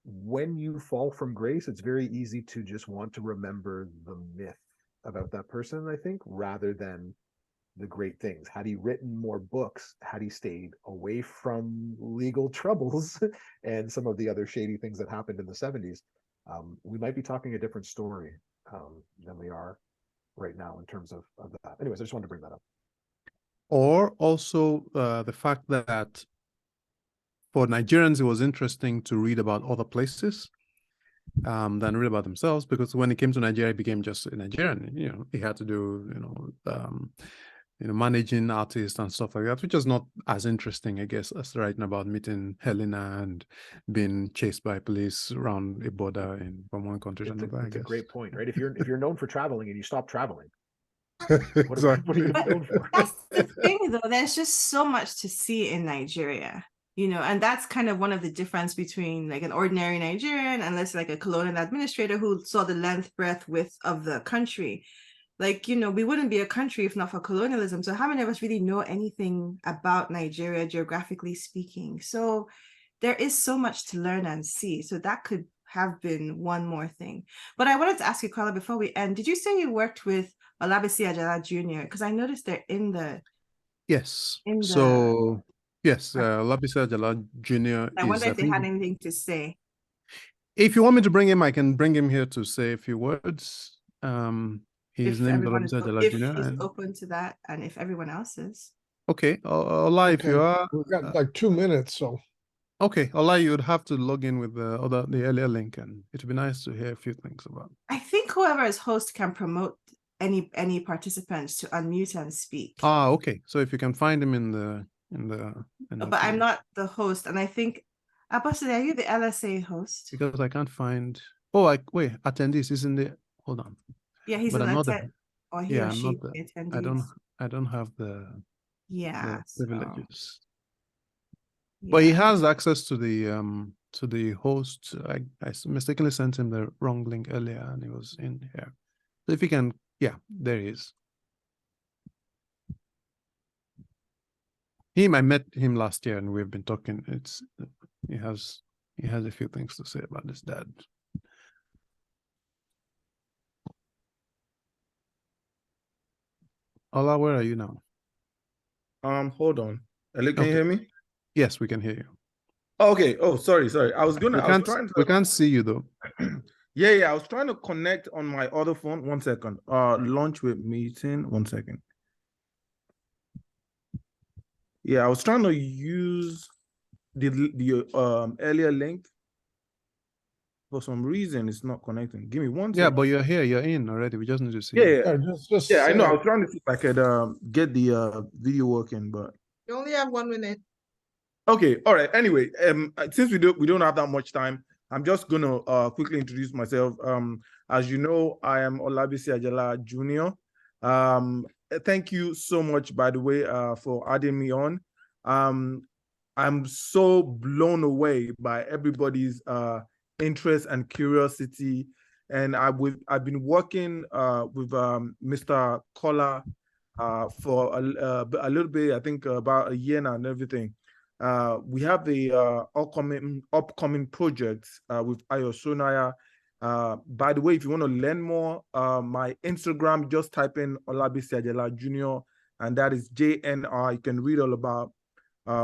H: when you fall from grace, it's very easy to just want to remember the myth about that person, I think, rather than the great things. Had he written more books, had he stayed away from legal troubles and some of the other shady things that happened in the 70s, we might be talking a different story than we are right now in terms of that. Anyways, I just wanted to bring that up.
J: Or also the fact that for Nigerians, it was interesting to read about other places than read about themselves, because when he came to Nigeria, he became just a Nigerian. He had to do, managing artists and stuff like that, which is not as interesting, I guess, as writing about meeting Helena and being chased by police around a border from one country to another.
H: It's a great point, right? If you're known for traveling and you stop traveling,
J: exactly.
H: What are you known for?
G: That's the thing, though. There's just so much to see in Nigeria, and that's kind of one of the difference between like an ordinary Nigerian and let's say like a colonial administrator who saw the length, breadth, width of the country. Like, we wouldn't be a country if not for colonialism. So how many of us really know anything about Nigeria, geographically speaking? So there is so much to learn and see. So that could have been one more thing. But I wanted to ask you, Carla, before we end, did you say you worked with Olabisi Ajala Jr.? Because I noticed they're in the...
J: Yes.
G: Yes,
J: Olabisi Ajala Jr.
G: I wonder if they had anything to say.
J: If you want me to bring him, I can bring him here to say a few words. His name is Olabisi Ajala Jr.
G: If he's open to that, and if everyone else is.
J: Okay, Ola, if you are.
E: We've got like 2 minutes, so.
J: Okay, Ola, you would have to log in with the earlier link, and it would be nice to hear a few things about.
G: I think whoever is host can promote any participants to unmute and speak.
J: Okay. So if you can find him in the
G: But I'm not the host, and I think Abasade, are you the LSA host?
J: Because I can't find. Wait, attendees is in the. Hold on.
G: Yeah, he's
J: but
G: an
J: attendee.
G: Or he or she attendees.
J: I don't have the privileges. But he has access to the host. I mistakenly sent him the wrong link earlier, and he was in here. So if you can, there he is. I met him last year, and we've been talking. He has a few things to say about his dad. Ola, where are you now?
K: Hold on. Hello, can you
J: Okay.
K: hear me?
J: Yes, we can hear you.
K: Okay. Oh, sorry. I was
J: We can't we can't see you though.
K: yeah, I was trying to connect on my other phone. 1 second. Launch with meeting. 1 second. Yeah, I was trying to use the earlier link. For some reason, it's not connecting. Give me 1
J: Yeah,
K: second.
J: but you're here, you're in already. We just need to see
K: Yeah,
J: you.
K: yeah.
E: Just
K: Yeah, I know. I was trying to see if I could get the video working, but
I: You only have 1 minute.
K: okay, all right. Anyway, since we don't have that much time, I'm just gonna quickly introduce myself. As you know, I am Olabisi Ajala Jr. Thank you so much, by the way, for adding me on. I'm so blown away by everybody's interest and curiosity, and I've been working with Mr. Kola for a little bit. I think about a year now and everything. We have the upcoming projects with Ayosonaya. By the way, if you want to learn more, my Instagram, just type in Olabisi Ajala Jr. and that is JNR. You can read all about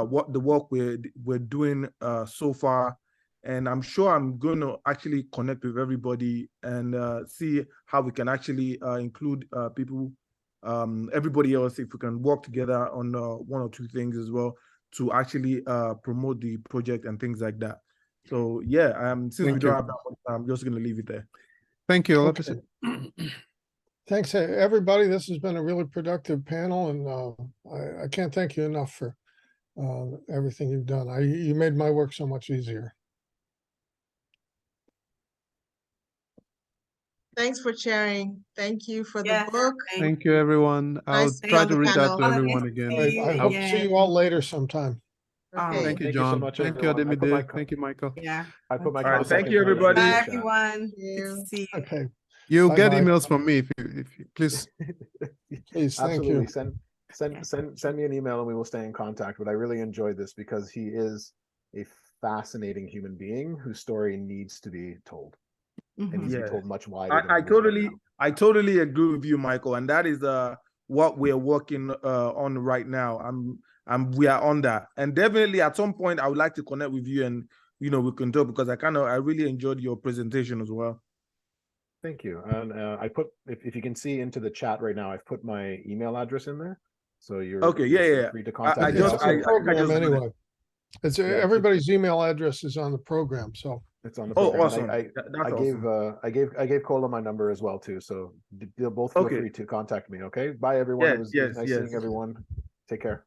K: what the work we're doing so far. And I'm sure I'm going to actually connect with everybody and see how we can actually include people, everybody else, if we can work together on 1 or 2 things as well to actually promote the project and things like that. So yeah, since we don't have that much time, I'm just going to leave it there.
J: Thank you.
E: Okay. Thanks, everybody. This has been a really productive panel, and I can't thank you enough for everything you've done. You made my work so much easier.
I: Thanks for sharing. Thank you for the
G: Yes,
I: book.
J: Thank you, everyone. I'll
I: Nice to be
J: try
I: on
J: to
I: the
J: reach out
I: panel.
J: to everyone again.
E: I hope to see you all later sometime.
I: Okay.
J: Thank you,
H: Thank you so
J: John.
H: much,
J: Thank you,
H: everyone. I put my
J: Ademide. Thank you, Michael.
G: Yeah.
H: I put my
K: All right,
H: contact
K: thank you,
H: information in
K: everybody.
H: the
G: Bye,
H: chat.
G: everyone. Good to see you.
E: Okay.
J: You'll get
E: Bye-bye.
J: emails from me if you please.
E: Please, thank
H: Absolutely.
E: you.
H: Send me an email and we will stay in contact. But I really enjoyed this because he is a fascinating human being whose story needs to be told. It needs to be told much wider than
K: I
H: it is right now.
K: I totally agree with you, Michael, and that is what we're working on right now. We are on that, and definitely at some point I would like to connect with you, and we can talk because I really enjoyed your presentation as well.
H: Thank you. And I put if you can see into the chat right now, I've put my email address in there, so you're free to contact me.
E: It's on the program anyway. It's everybody's email address is on the program, so
H: it's on the program.
K: Oh, awesome!
H: I gave Kola my number as well too, so they'll both feel free to contact me. Okay, bye everyone. It was nice seeing everyone. Take care.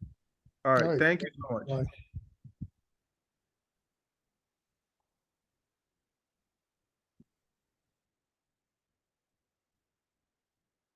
K: All right. Thank you so much.
E: Bye.